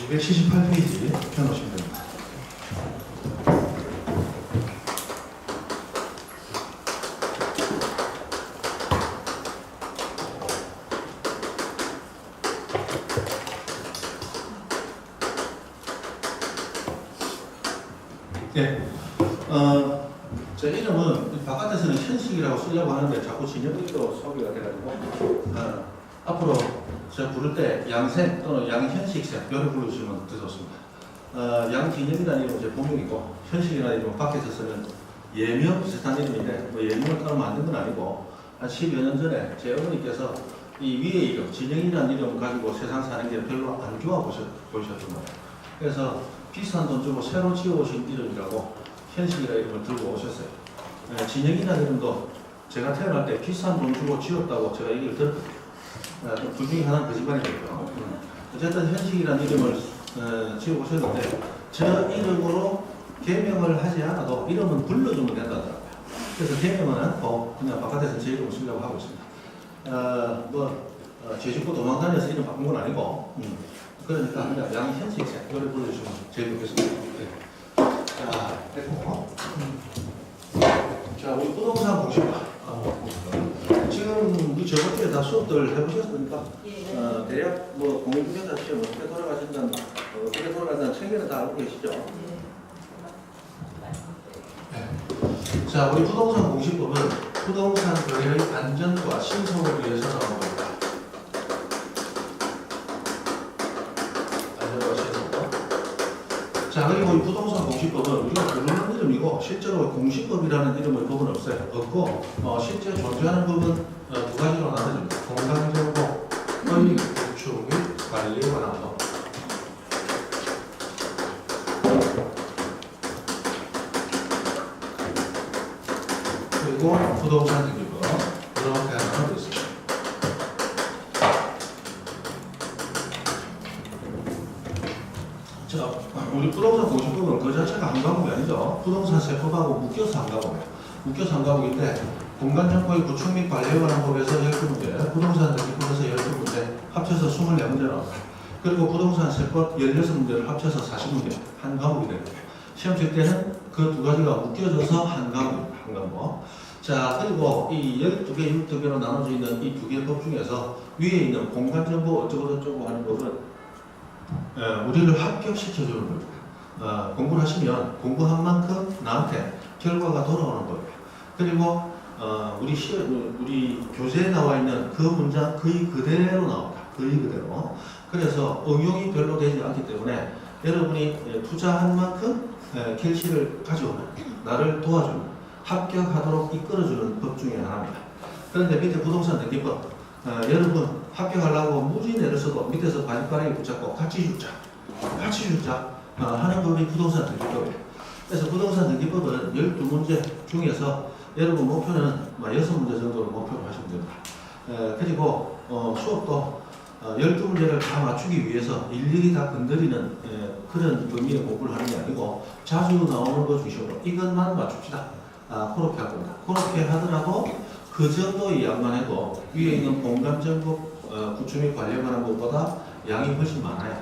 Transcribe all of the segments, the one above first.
278페이지 펴놓으시면 됩니다. 네. 제 이름은 바깥에서는 현식이라고 쓰려고 하는데 자꾸 진영으로 소개가 돼가지고 앞으로 제가 부를 때 양생 또는 양현식생 이렇게 불러주시면 더 좋습니다. 양진영이라는 이름은 제 본명이고 현식이라는 이름은 밖에서 쓰는 예명 비슷한 이름인데 뭐 예명을 따로 만든 건 아니고 한 10여 년 전에 제 어머니께서 이 위에 이름 진영이라는 이름 가지고 세상 사는 게 별로 안 좋아 보셨던 거예요. 그래서 비싼 돈 주고 새로 지어오신 이름이라고 현식이라는 이름을 들고 오셨어요. 진영이라는 이름도 제가 태어날 때 비싼 돈 주고 지었다고 제가 얘기를 들었거든요. 둘 중에 하나는 거짓말이겠죠. 어쨌든 현식이라는 이름을 지어오셨는데 저 이름으로 개명을 하지 않아도 이름은 불러주면 된다더라고요. 그래서 개명은 않고 그냥 바깥에서 제 이름을 쓰려고 하고 있습니다. 제주도 도망다녀서 이름 바꾼 건 아니고 그러니까 그냥 양현식생 노래 불러주시면 제일 좋겠습니다. 네. 자, 됐고. 자, 우리 부동산 공시가 지금 우리 저번 주에 다 수업들 해보셨습니까? 대략 뭐 공인중개사 시험 어떻게 돌아가신다는 어떻게 돌아간다는 책에는 다 알고 계시죠? 네. 자, 우리 부동산 공시법은 부동산 거래의 안전과 신속을 위해서 나온 겁니다. 자, 그리고 이 부동산 공시법은 우리가 부르는 이름이고 실제로 공시법이라는 이름의 법은 없고 실제 존재하는 법은 두 가지로 나눠집니다. 공간정보, 권리 구축 및 관리에 관한 법. 그리고 부동산 등기법 이렇게 나눠져 있습니다. 자, 우리 부동산 공시법은 그 자체가 한 과목이 아니죠. 부동산 세법하고 묶여서 한 과목이에요. 묶여서 한 과목인데 공간정보의 구축 및 관리에 관한 법에서 12문제, 부동산 등기법에서 12문제, 합쳐서 24문제 나옵니다. 그리고 부동산 세법 16문제를 합쳐서 40문제, 한 과목이 됩니다. 시험 칠 때는 그 두 가지가 묶여져서 한 과목입니다. 한 과목. 자, 그리고 이 12개, 12개로 나눠져 있는 이 두 개 법 중에서 위에 있는 공간정보 어쩌고 하는 법은 우리를 합격시켜주는 겁니다. 공부를 하시면 공부한 만큼 나한테 결과가 돌아오는 거예요. 그리고 우리 교재에 나와 있는 그 문장 거의 그대로 나옵니다. 거의 그대로. 그래서 응용이 별로 되지 않기 때문에 여러분이 투자한 만큼 결실을 가져오는, 나를 도와주는, 합격하도록 이끌어주는 법 중에 하나입니다. 그런데 밑에 부동산 등기법 여러분 합격하려고 무지 내를 써도 밑에서 바지가랑이 붙잡고 같이 죽자 하는 법이 부동산 등기법이에요. 그래서 부동산 등기법은 12문제 중에서 여러분 목표는 6문제 정도로 목표를 하시면 됩니다. 그리고 수업도 12문제를 다 맞추기 위해서 일일이 다 건드리는 그런 범위의 공부를 하는 게 아니고 자주 나오는 것 중심으로 이것만 맞춥시다. 그렇게 할 겁니다. 그렇게 하더라도 그 정도의 양만 해도 위에 있는 공간정보 구축 및 관리에 관한 것보다 양이 훨씬 많아요.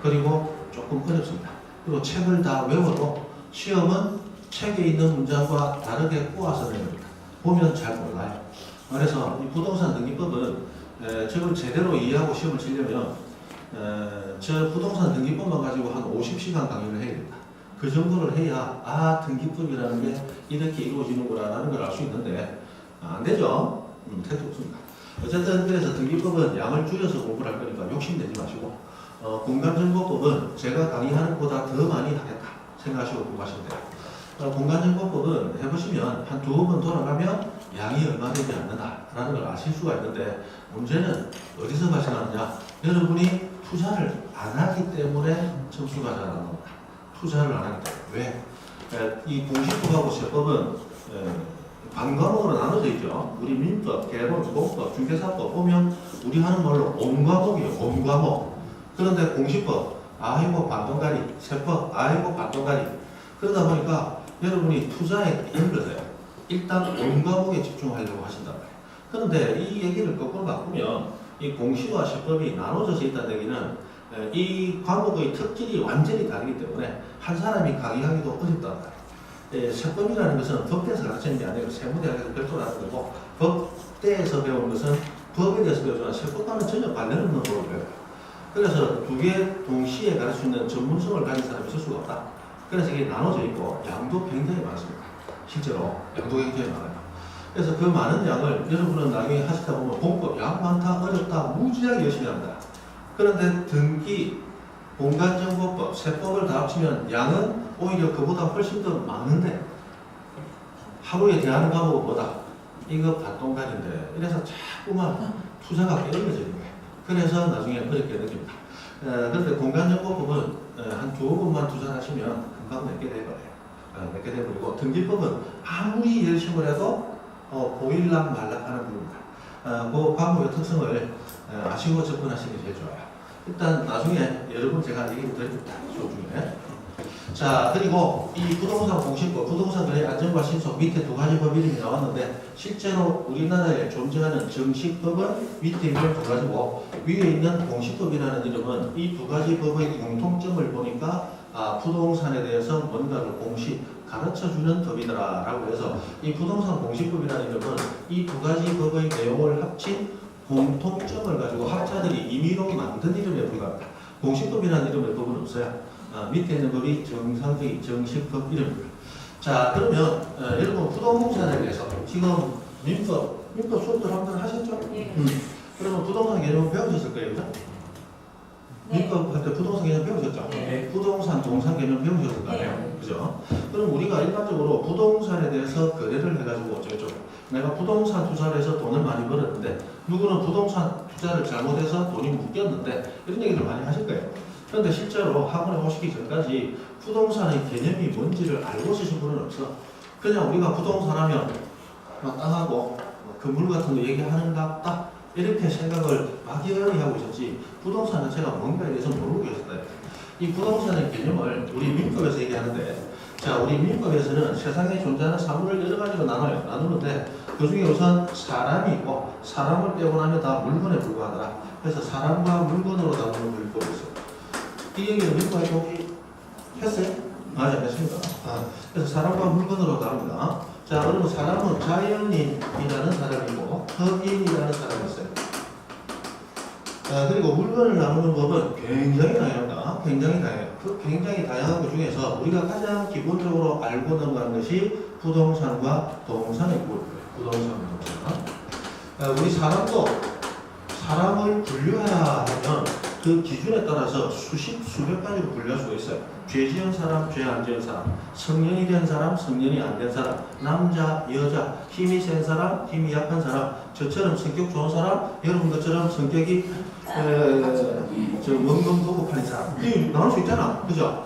그리고 조금 어렵습니다. 그리고 책을 다 외워도 시험은 책에 있는 문장과 다르게 꼬아서 내립니다. 보면 잘 몰라요. 그래서 이 부동산 등기법은 저걸 제대로 이해하고 시험을 치려면 저 부동산 등기법만 가지고 한 50시간 강의를 해야 됩니다. 그 정도를 해야 등기법이라는 게 이렇게 이루어지는구나 라는 걸 알 수 있는데 안 되죠? 택도 없습니다. 어쨌든 그래서 등기법은 양을 줄여서 공부를 할 거니까 욕심내지 마시고 공간정보법은 제가 강의하는 것보다 더 많이 하겠다 생각하시고 공부하시면 돼요. 공간정보법은 해보시면 한 두어 번 돌아가면 양이 얼마 되지 않는다라는 걸 아실 수가 있는데 문제는 어디서 발생하느냐? 여러분이 투자를 안 하기 때문에 점수가 잘 안 나옵니다. 투자를 안 하기 때문에. 왜? 이 공시법하고 세법은 반과목으로 나눠져 있죠. 우리 민법, 개론, 공법, 중개사법 보면 우리 하는 말로 온 과목이에요. 온 과목. 그런데 공시법, 아이고 반동가리, 세법, 아이고 반동가리. 그러다 보니까 여러분이 투자에 연결돼요. 일단 온 과목에 집중하려고 하신단 말이에요. 그런데 이 얘기를 거꾸로 바꾸면 이 공시와 세법이 나눠져서 있다는 얘기는 이 과목의 특질이 완전히 다르기 때문에 한 사람이 강의하기도 어렵단 말이에요. 세법이라는 것은 법대에서 가르치는 게 아니고 세무대학에서 별도로 하는 거고, 법대에서 배우는 것은 법에 대해서 배우지만 세법과는 전혀 관련 없는 법을 배워요. 그래서 두 개 동시에 가르칠 수 있는 전문성을 가진 사람이 있을 수가 없다. 그래서 이게 나눠져 있고 양도 굉장히 많습니다. 실제로 양도 굉장히 많아요. 그래서 그 많은 양을 여러분은 나중에 하시다 보면 공법 양 많다 어렵다 무지하게 열심히 합니다. 그런데 등기, 공간정보법, 세법을 다 합치면 양은 오히려 그보다 훨씬 더 많은데 하루에 대하는 과목은 뭐다? 이거 반동간인데 이래서 자꾸만 투자가 게을러지는 거예요. 그래서 나중에 어렵게 느낍니다. 그런데 공간정보법은 한 두어 번만 투자하시면 금방 맺게 돼버려요. 맺게 돼버리고 등기법은 아무리 열심히 해도 보일락 말락 하는 부분입니다. 그 과목의 특성을 아시고 접근하시는 게 제일 좋아요. 일단 나중에 여러분 제가 얘기를 드립니다. 수업 중에. 자, 그리고 이 부동산 공시법, 부동산 거래 안정과 신속 밑에 두 가지 법 이름이 나왔는데 실제로 우리나라에 존재하는 정식법은 밑에 있는 두 가지고 위에 있는 공시법이라는 이름은 이 두 가지 법의 공통점을 보니까 부동산에 대해서 뭔가를 가르쳐주는 법이더라라고 해서 이 부동산 공시법이라는 이름은 이 두 가지 법의 내용을 합친 공통점을 가지고 학자들이 임의로 만든 이름에 불과합니다. 공시법이라는 이름의 법은 없어요. 밑에 있는 법이 정상적인 정식법 이름입니다. 자, 그러면 여러분 부동산에 대해서 지금 민법 수업들 한번 하셨죠? 네. 그러면 부동산 개념 배우셨을 거예요, 그죠? 네. 민법 할 때 부동산 개념 배우셨죠? 네. 부동산, 동산 개념 배우셨을 거 아니에요, 네. 그죠? 그럼 우리가 일반적으로 부동산에 대해서 거래를 해가지고 어쩌죠? 내가 부동산 투자를 해서 돈을 많이 벌었는데 누구는 부동산 투자를 잘못해서 돈이 묶였는데 이런 얘기를 많이 하실 거예요. 그런데 실제로 학원에 오시기 전까지 부동산의 개념이 뭔지를 알고 쓰신 분은 없어. 그냥 우리가 부동산 하면 땅하고 건물 같은 거 얘기하는 것 같다 이렇게 생각을 막연히 하고 있었지 부동산 자체가 뭔가에 대해서 모르고 계셨다. 이 부동산의 개념을 우리 민법에서 얘기하는데 자, 우리 민법에서는 세상에 존재하는 사물을 여러 가지로 나누는데 그 중에 우선 사람이 있고 사람을 떼고 나면 다 물건에 불과하더라. 그래서 사람과 물건으로 나누는 물법이 있어요. 이 얘기는 민법에 혹시 했어요? 아직 안 했습니다. 그래서 사람과 물건으로 나눕니다. 자, 그러면 사람은 자연인이라는 사람이고 흑인이라는 사람이 있어요. 그리고 물건을 나누는 법은 굉장히 다양합니다. 굉장히 다양해요. 그 굉장히 다양한 것 중에서 우리가 가장 기본적으로 알고 넘어가는 것이 부동산과 동산의 구분이에요. 부동산과 동산. 우리 사람도 사람을 분류해야 하면 그 기준에 따라서 수백 가지로 분류할 수가 있어요. 죄 지은 사람, 죄 안 지은 사람, 성년이 된 사람, 성년이 안 된 사람, 남자, 여자, 힘이 센 사람, 힘이 약한 사람, 저처럼 성격 좋은 사람, 여러분 것처럼 성격이 멍멍 도급한 사람, 이 나눌 수 있잖아, 그죠?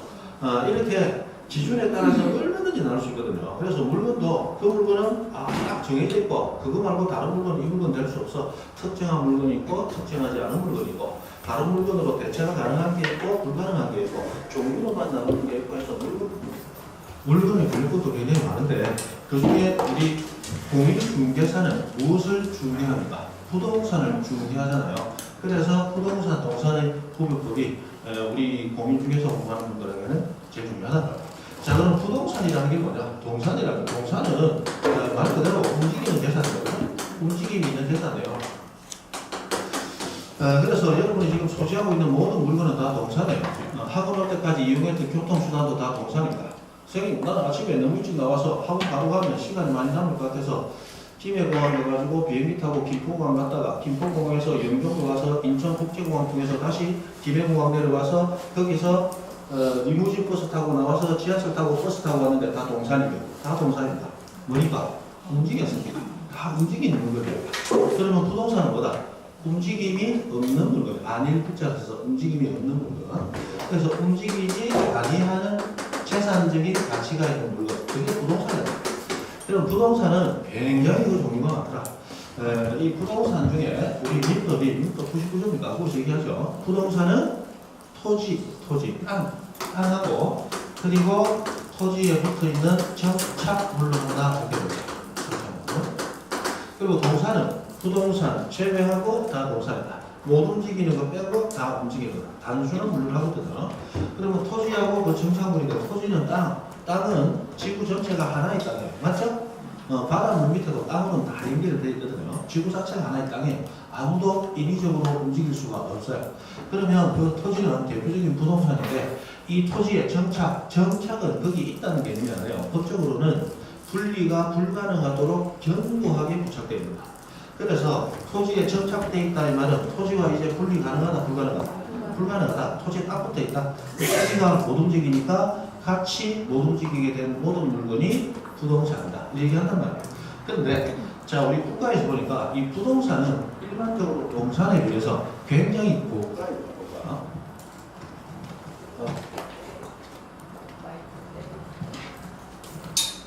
이렇게 기준에 따라서 얼마든지 나눌 수 있거든요. 그래서 물건도 그 물건은 딱 정해져 있고 그거 말고 다른 물건은 이 물건 될 수 없어. 특정한 물건이 있고 특정하지 않은 물건이 있고 다른 물건으로 대체가 가능한 게 있고 불가능한 게 있고 종류로만 나누는 게 있고 해서 물건이 불릴 것도 굉장히 많은데 그 중에 우리 공인중개사는 무엇을 중개합니까? 부동산을 중개하잖아요. 그래서 부동산, 동산의 구분법이 우리 공인중개사 공부하는 분들에게는 제일 중요하다. 자, 그럼 부동산이라는 게 뭐냐? 동산이라는 게 동산은 말 그대로 움직이는 재산이거든요. 움직임이 있는 재산이에요. 그래서 여러분이 지금 소지하고 있는 모든 물건은 다 동산이에요. 학원 올 때까지 이용했던 교통수단도 다 동산입니다. 선생님, 나는 아침에 너무 일찍 나와서 학원 바로 가면 시간이 많이 남을 것 같아서 김해공항 가가지고 비행기 타고 김포공항 갔다가 김포공항에서 영종도 가서 인천국제공항 통해서 다시 김해공항 내려와서 거기서 리무진 버스 타고 나와서 지하철 타고 버스 타고 왔는데 다 동산이에요. 다 동산입니다. 뭐니까? 움직였습니다. 다 움직이는 물건이에요. 그러면 부동산은 뭐다? 움직임이 없는 물건. 안일 붙여서 움직임이 없는 물건. 그래서 움직이지 아니하는 재산적인 가치가 있는 물건. 그게 부동산이에요. 그럼 부동산은 굉장히 그 종류가 많더라. 이 부동산 중에 우리 민법 99조입니다. 그것을 얘기하죠. 부동산은 토지, 땅하고 그리고 토지에 붙어있는 접착물로 하나 이렇게 되죠. 그리고 동산은 부동산 제외하고 다 동산이다. 못 움직이는 거 빼고 다 움직이는 거. 단순한 물을 하거든요. 그러면 토지하고 그 정착물이고 토지는 땅은 지구 전체가 하나의 땅이에요. 맞죠? 바닷물 밑에도 땅으로는 다 연결되어 있거든요. 지구 자체가 하나의 땅이에요. 아무도 인위적으로 움직일 수가 없어요. 그러면 그 토지는 대표적인 부동산인데 이 토지의 정착은 거기 있다는 게 의미하네요. 법적으로는 분리가 불가능하도록 견고하게 부착되어 있습니다. 그래서 토지에 정착되어 있다 이 말은 토지와 이제 분리 가능하다 불가능하다? 불가능하다. 토지에 딱 붙어 있다. 토지가 못 움직이니까 같이 못 움직이게 된 모든 물건이 부동산이다. 이 얘기한단 말이에요. 그런데 자 우리 국가에서 보니까 이 부동산은 일반적으로 동산에 비해서 굉장히 고가예요.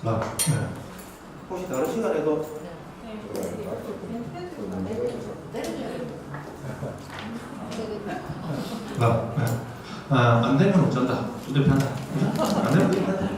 고가. 네. 혹시 다른 시간에도 안 되면 어쩐다. 부대편다. 안 되면 부대편다.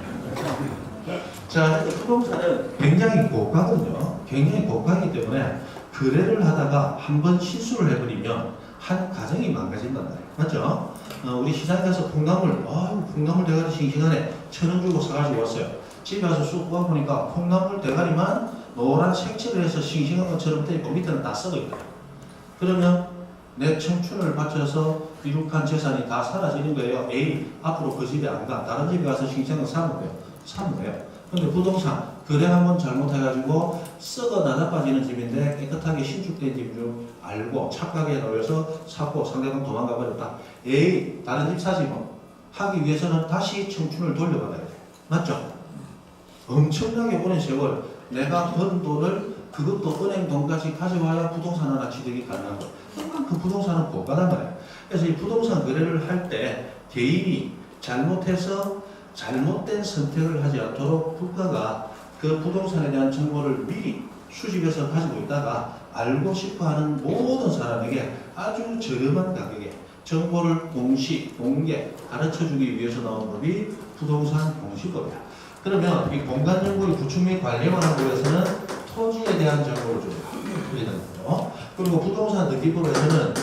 자, 부동산은 굉장히 고가거든요. 굉장히 고가이기 때문에 거래를 하다가 한번 실수를 해버리면 한 가정이 망가진단 말이에요. 맞죠? 우리 시장에 가서 콩나물, 콩나물 대가리 싱싱하네. 1,000원 주고 사가지고 왔어요. 집에 와서 쑥 뽑아보니까 콩나물 대가리만 노란 색칠을 해서 싱싱한 것처럼 되어 있고 밑에는 다 썩어 있다. 그러면 내 청춘을 바쳐서 이룩한 재산이 다 사라지는 거예요. 에이, 앞으로 그 집에 안 가. 다른 집에 가서 싱싱한 거 사면 돼요. 사면 돼요. 근데 부동산, 거래 한번 잘못해가지고 썩어 나자빠지는 집인데 깨끗하게 신축된 집인 줄 알고 착하게 놓여서 사고 상대방 도망가 버렸다. 에이, 다른 집 사지 뭐. 하기 위해서는 다시 청춘을 돌려받아야 돼. 맞죠? 엄청나게 오랜 세월 내가 번 돈을 그것도 은행 돈까지 가져와야 부동산 하나 취득이 가능한 거예요. 그만큼 부동산은 고가단 말이에요. 그래서 이 부동산 거래를 할 때 개인이 잘못해서 잘못된 선택을 하지 않도록 국가가 그 부동산에 대한 정보를 미리 수집해서 가지고 있다가 알고 싶어하는 모든 사람에게 아주 저렴한 가격에 정보를 공개, 가르쳐주기 위해서 나온 법이 부동산 공시법이야. 그러면 이 공간정보의 구축 및 관리만 하고 해서는 토지에 대한 정보를 줘요. 그리고 부동산 등기법에서는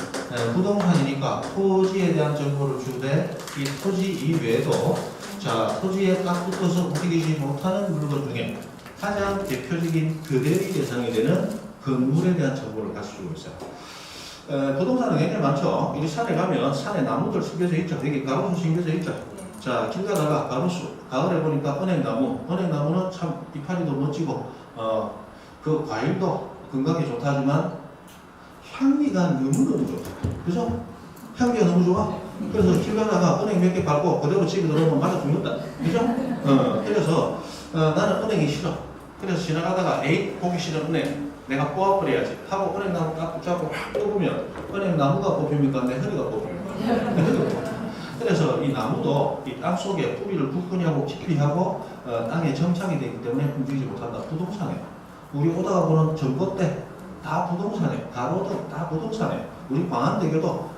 부동산이니까 토지에 대한 정보를 주되 이 토지 이외에도 자 토지에 딱 붙어서 움직이지 못하는 물건 중에 가장 대표적인 거래의 대상이 되는 건물에 대한 정보를 가르쳐주고 있어요. 부동산은 굉장히 많죠. 우리 산에 가면 산에 나무들 심겨져 있죠. 여기 가로수 심겨져 있죠. 자, 길 가다가 가로수, 가을에 보니까 은행나무는 참 이파리도 멋지고, 그 과일도 건강에 좋다지만 향기가 너무너무 좋다. 그죠? 향기가 너무 좋아. 그래서 길 가다가 은행 몇 개 밟고 그대로 집에 들어오면 맞아 죽는다. 그죠? 그래서 나는 은행이 싫어. 그래서 지나가다가 에이, 보기 싫은 은행. 내가 뽑아버려야지 하고 은행나무 딱 붙잡고 확 뽑으면 은행나무가 뽑힙니까? 내 허리가 뽑힙니까? 내 허리가 뽑힙니다. 그래서 이 나무도 이 땅 속에 뿌리를 굳건히 하고 깊이 하고 땅에 정착이 되기 때문에 움직이지 못한다. 부동산이에요. 우리 오다가 보는 전봇대 다 부동산이에요. 가로등 다 부동산이에요. 우리 광안대교도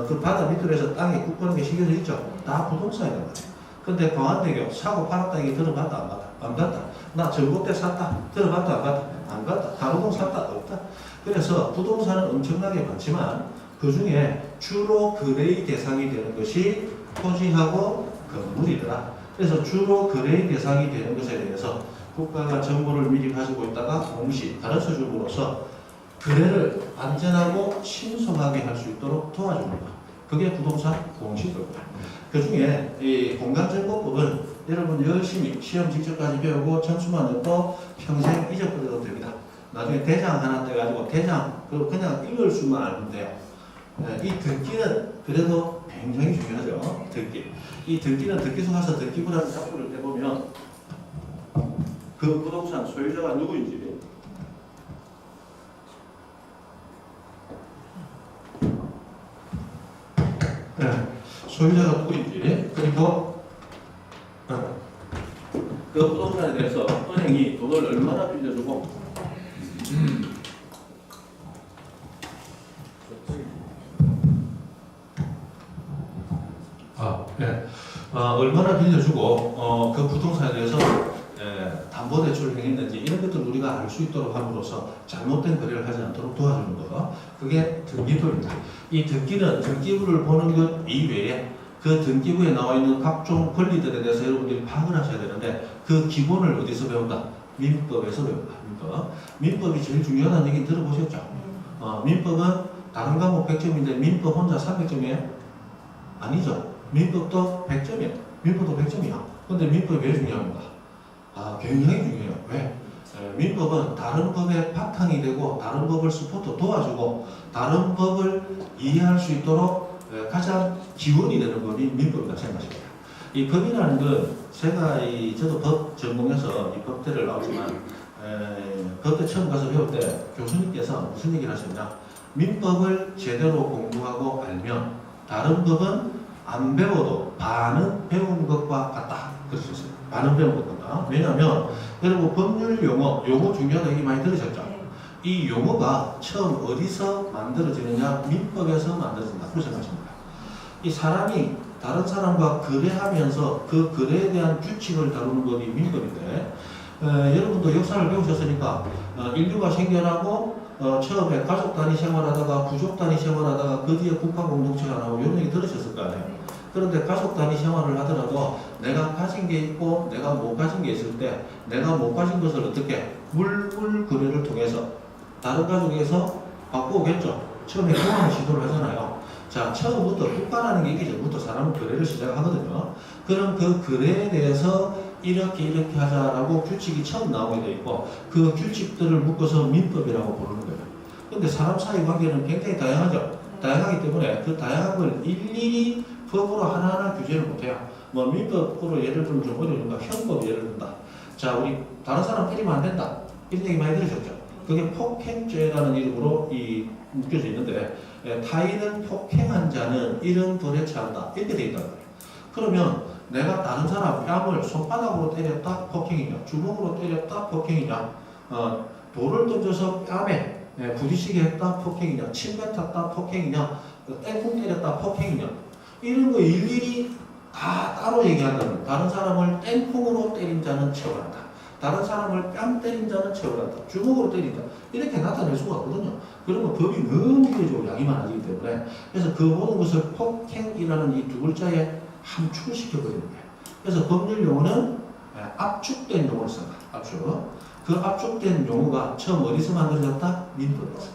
그 바다 밑으로 해서 땅에 굳건하게 심겨져 있죠. 다 부동산이란 말이에요. 근데 광안대교 사고 팔았다 이게 들어봤다 안 봤다? 안 봤다. 나 전봇대 샀다 들어봤다 안 봤다? 안 봤다. 가로등 샀다 없다. 그래서 부동산은 엄청나게 많지만 그 중에 주로 거래의 대상이 되는 것이 토지하고 건물이더라. 그래서 주로 거래의 대상이 되는 것에 대해서 국가가 정보를 미리 가지고 있다가 동시에 가르쳐 줌으로써 거래를 안전하고 신속하게 할 수 있도록 도와주는 것. 그게 부동산 공시법이다. 그 중에 이 공간정보법은 여러분 열심히 시험 직접까지 배우고 점수만 얻고 평생 잊어버려도 됩니다. 나중에 대장 하나 떼가지고 대장 그냥 읽을 수만 알면 돼요. 이 듣기는 그래도 굉장히 중요하죠. 듣기. 이 듣기는 듣기소 가서 듣기보다는 잡부를 떼보면 그 부동산 소유자가 누구인지 소유자가 누구인지 그리고 그 부동산에 대해서 은행이 돈을 얼마나 빌려주고 얼마나 빌려주고 그 부동산에 대해서 다 담보대출을 행했는지 이런 것들 우리가 알 수 있도록 함으로써 잘못된 거래를 하지 않도록 도와주는 거. 그게 등기부입니다. 이 등기는 등기부를 보는 것 이외에 그 등기부에 나와 있는 각종 권리들에 대해서 여러분들이 파악을 하셔야 되는데 그 기본을 어디서 배운다? 민법에서 배운다. 민법이 제일 중요하다는 얘기 들어보셨죠? 민법은 다른 과목 100점인데 민법 혼자 300점이에요? 아니죠. 민법도 100점이에요. 민법도 100점이야. 근데 민법이 왜 중요합니까? 굉장히 중요해요. 왜? 민법은 다른 법의 바탕이 되고 다른 법을 서포트 도와주고 다른 법을 이해할 수 있도록 가장 기원이 되는 법이 민법이라고 생각하십니다. 이 법이라는 건 제가 저도 법 전공해서 이 법대를 나오지만 법대 처음 가서 배울 때 교수님께서 무슨 얘기를 하셨냐? 민법을 제대로 공부하고 알면 다른 법은 안 배워도 반은 배운 것과 같다. 그러셨어요. 반은 배운 것 같다. 왜냐하면 여러분 법률 용어 중요하다 얘기 많이 들으셨죠? 이 용어가 처음 어디서 만들어지느냐? 민법에서 만들어진다. 그렇게 생각하십니다. 이 사람이 다른 사람과 거래하면서 그 거래에 대한 규칙을 다루는 법이 민법인데 여러분도 역사를 배우셨으니까 인류가 생겨나고 처음에 가족 단위 생활하다가 부족 단위 생활하다가 그 뒤에 국가 공동체가 나오고 이런 얘기 들으셨을 거 아니에요. 그런데 가족 단위 생활을 하더라도 내가 가진 게 있고 내가 못 가진 게 있을 때 내가 못 가진 것을 어떻게 물물 거래를 통해서 다른 가족에서 바꾸겠죠. 처음에 교환 시도를 하잖아요. 자, 처음부터 국가라는 게 있기 전부터 사람은 거래를 시작하거든요. 그럼 그 거래에 대해서 이렇게 하자라고 규칙이 처음 나오게 돼 있고 그 규칙들을 묶어서 민법이라고 부르는 거예요. 근데 사람 사이 관계는 굉장히 다양하죠. 다양하기 때문에 그 다양한 걸 일일이 법으로 하나하나 규제를 못해요. 뭐 민법으로 예를 들면 좀 어려우니까 형법 예를 든다. 자, 우리 다른 사람 때리면 안 된다. 이런 얘기 많이 들으셨죠? 그게 폭행죄라는 이름으로 묶여져 있는데 타인을 폭행한 자는 이런 벌에 처한다. 이렇게 돼 있단 말이에요. 그러면 내가 다른 사람 뺨을 손바닥으로 때렸다 폭행이냐, 주먹으로 때렸다 폭행이냐, 돌을 던져서 뺨에 부딪히게 했다 폭행이냐, 침 뱉었다 폭행이냐, 땡콩 때렸다 폭행이냐, 이런 거 일일이 다 따로 얘기한다면 다른 사람을 땡콩으로 때린 자는 처벌한다. 다른 사람을 뺨 때린 자는 처벌한다. 주먹으로 때린다. 이렇게 나타낼 수가 없거든요. 그러면 법이 너무 비교적으로 양이 많아지기 때문에 그래서 그 모든 것을 폭행이라는 이 두 글자에 함축을 시켜버리는 거예요. 그래서 법률 용어는 압축된 용어를 쓴다. 압축. 그 압축된 용어가 처음 어디서 만들어졌다? 민법에서.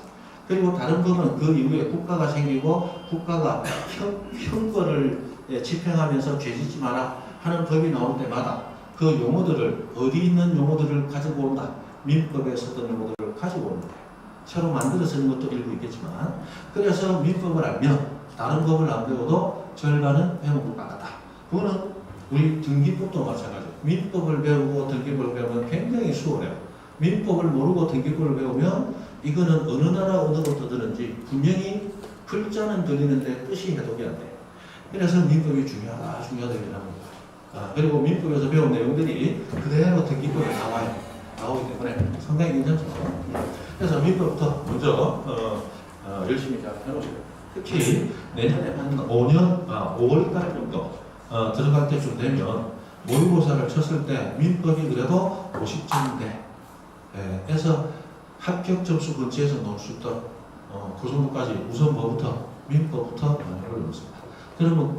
그리고 다른 법은 그 이후에 국가가 생기고 국가가 형벌을 집행하면서 죄짓지 마라 하는 법이 나올 때마다 그 용어들을 어디 있는 용어들을 가지고 온다. 민법에 썼던 용어들을 가지고 온다. 새로 만들어 쓰는 것도 일부 있겠지만 그래서 민법을 알면 다른 법을 안 배워도 절반은 배운 것과 같다. 그거는 우리 등기법도 마찬가지예요. 민법을 배우고 등기법을 배우면 굉장히 수월해요. 민법을 모르고 등기법을 배우면 이거는 어느 나라 언어로 떠드는지 분명히 글자는 들리는데 뜻이 해독이 안 돼. 그래서 민법이 중요하다 얘기를 합니다. 그리고 민법에서 배운 내용들이 그대로 등기법에 나오기 때문에 상당히 괜찮죠. 그래서 민법부터 먼저 열심히 잘 해놓으시고 특히 내년에 한 5월달 정도 들어갈 때쯤 되면 모의고사를 쳤을 때 민법이 그래도 50점인데 해서 합격 점수 근처에서 넣을 수 있도록 그 정도까지 우선 뭐부터 민법부터 해보겠습니다. 그러면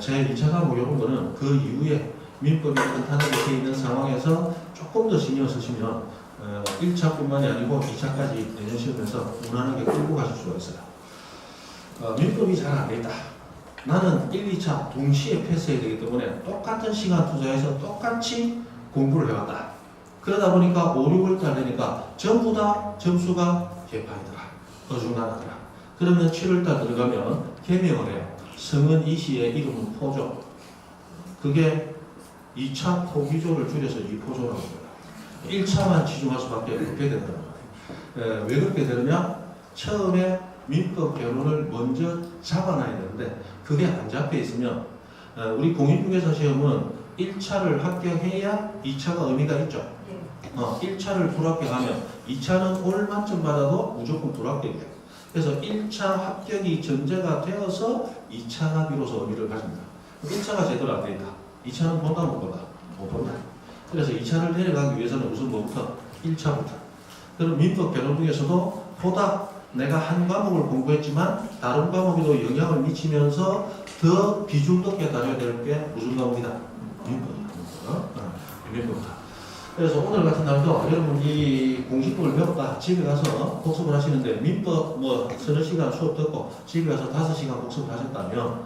제 2차 과목 이런 거는 그 이후에 민법이 탄탄하게 되어 있는 상황에서 조금 더 신경 쓰시면 1차뿐만이 아니고 2차까지 내년 시험에서 무난하게 끌고 가실 수가 있어요. 민법이 잘 안 돼 있다. 나는 1, 2차 동시에 패스해야 되기 때문에 똑같은 시간 투자해서 똑같이 공부를 해왔다. 그러다 보니까 5, 6월달 되니까 전부 다 점수가 개판이더라. 어중간하더라. 그러면 7월달 들어가면 개명을 해요. 성은 이시의 이름은 포조. 그게 2차 포기조를 줄여서 2포조라고 해요. 1차만 치중할 수밖에 없게 된다는 거예요. 왜 그렇게 되느냐? 처음에 민법 결론을 먼저 잡아놔야 되는데 그게 안 잡혀 있으면 우리 공인중개사 시험은 1차를 합격해야 2차가 의미가 있죠. 1차를 불합격하면 2차는 올 만점 받아도 무조건 불합격이에요. 그래서 1차 합격이 전제가 되어서 2차가 비로소 의미를 가집니다. 1차가 제대로 안 돼 있다. 2차는 본다 못 본다? 못 본다. 그래서 2차를 내려가기 위해서는 우선 뭐부터? 1차부터. 그럼 민법 개론 중에서도 보다 내가 한 과목을 공부했지만 다른 과목에도 영향을 미치면서 더 비중 높게 다뤄야 될 게 무슨 과목이다? 민법이다. 민법이다. 그래서 오늘 같은 날도 여러분 이 공식법을 배웠다 집에 가서 복습을 하시는데 민법 뭐 서너 시간 수업 듣고 집에 가서 5시간 복습을 하셨다면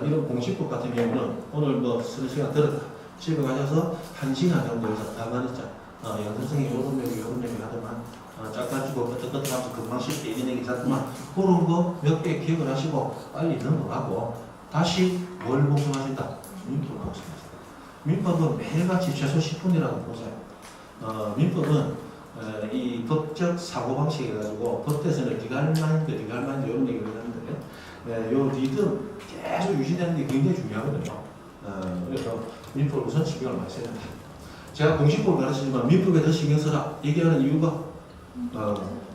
이런 공식법 같은 경우는 오늘 뭐 서너 시간 들었다 집에 가셔서 1시간 정도에서 가만히 있자 영선생이 요런 얘기 하더만 짝가지고 끄떡끄떡하면서 금방 쉽게 이런 얘기 하더만 그런 거 몇 개 기억을 하시고 빨리 넘어가고 다시 뭘 복습하신다? 민법을 복습하신다. 민법은 매일같이 최소 10분이라고 보세요. 민법은 이 법적 사고방식 해가지고 법대에서는 리갈마인드 이런 얘기를 하는데 요 리듬 계속 유지되는 게 굉장히 중요하거든요. 그래서 민법을 우선 신경을 많이 써야 된다. 제가 공식법을 가르치지만 민법에 더 신경 써라 얘기하는 이유가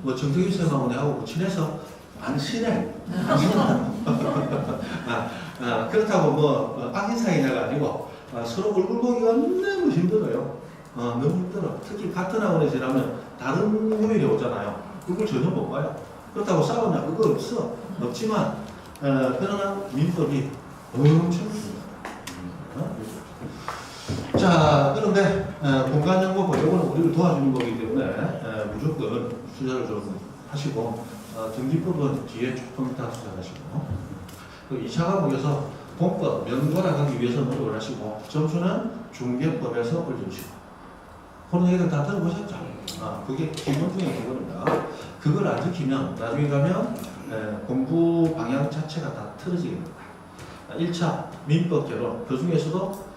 뭐 정태규 쌤하고 내하고 친해서 안 친해. 그렇다고 뭐 악인 사이냐가 아니고 서로 얼굴 보기가 너무 힘들어요. 너무 힘들어. 특히 같은 학원에서 일하면 다른 요일이 오잖아요. 그걸 전혀 못 봐요. 그렇다고 싸우냐? 그거 없어. 없지만 그러나 민법이 엄청 중요해요. 자, 그런데 공간정보법 이거는 우리를 도와주는 거기 때문에 무조건 투자를 좀 하시고 등기법은 뒤에 조금 이따 투자하시고 그 2차 과목에서 본법 명도를 하기 위해서 노력을 하시고 점수는 중개법에서 올려주시고 그런 얘기들 다 들어보셨죠? 그게 기본 중에 기본입니다. 그걸 안 지키면 나중에 가면 공부 방향 자체가 다 틀어지게 됩니다. 1차 민법 개론 그 중에서도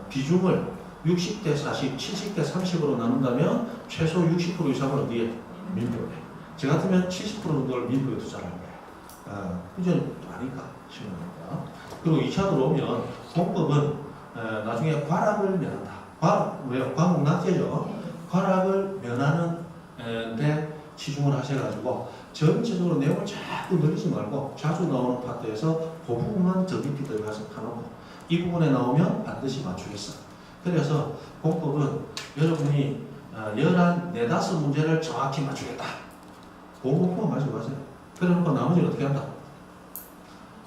비중을 60대 40, 70대 30으로 나눈다면 최소 60% 이상은 어디에? 민법에. 저 같으면 70% 정도를 민법에 투자를 할 거예요. 이제는 또 아니까 시는 겁니다. 그리고 2차 들어오면 공법은 나중에 과락을 면한다. 왜요? 과목 낙제죠. 과락을 면하는 데 치중을 하셔가지고 전체적으로 내용을 자꾸 늘리지 말고 자주 나오는 파트에서 그 부분만 더 깊이 들어가서 파놓고 이 부분에 나오면 반드시 맞추겠어. 그래서 공법은 여러분이 14문제를 정확히 맞추겠다. 그 목표만 가지고 가세요. 그러니까 나머지는 어떻게 한다?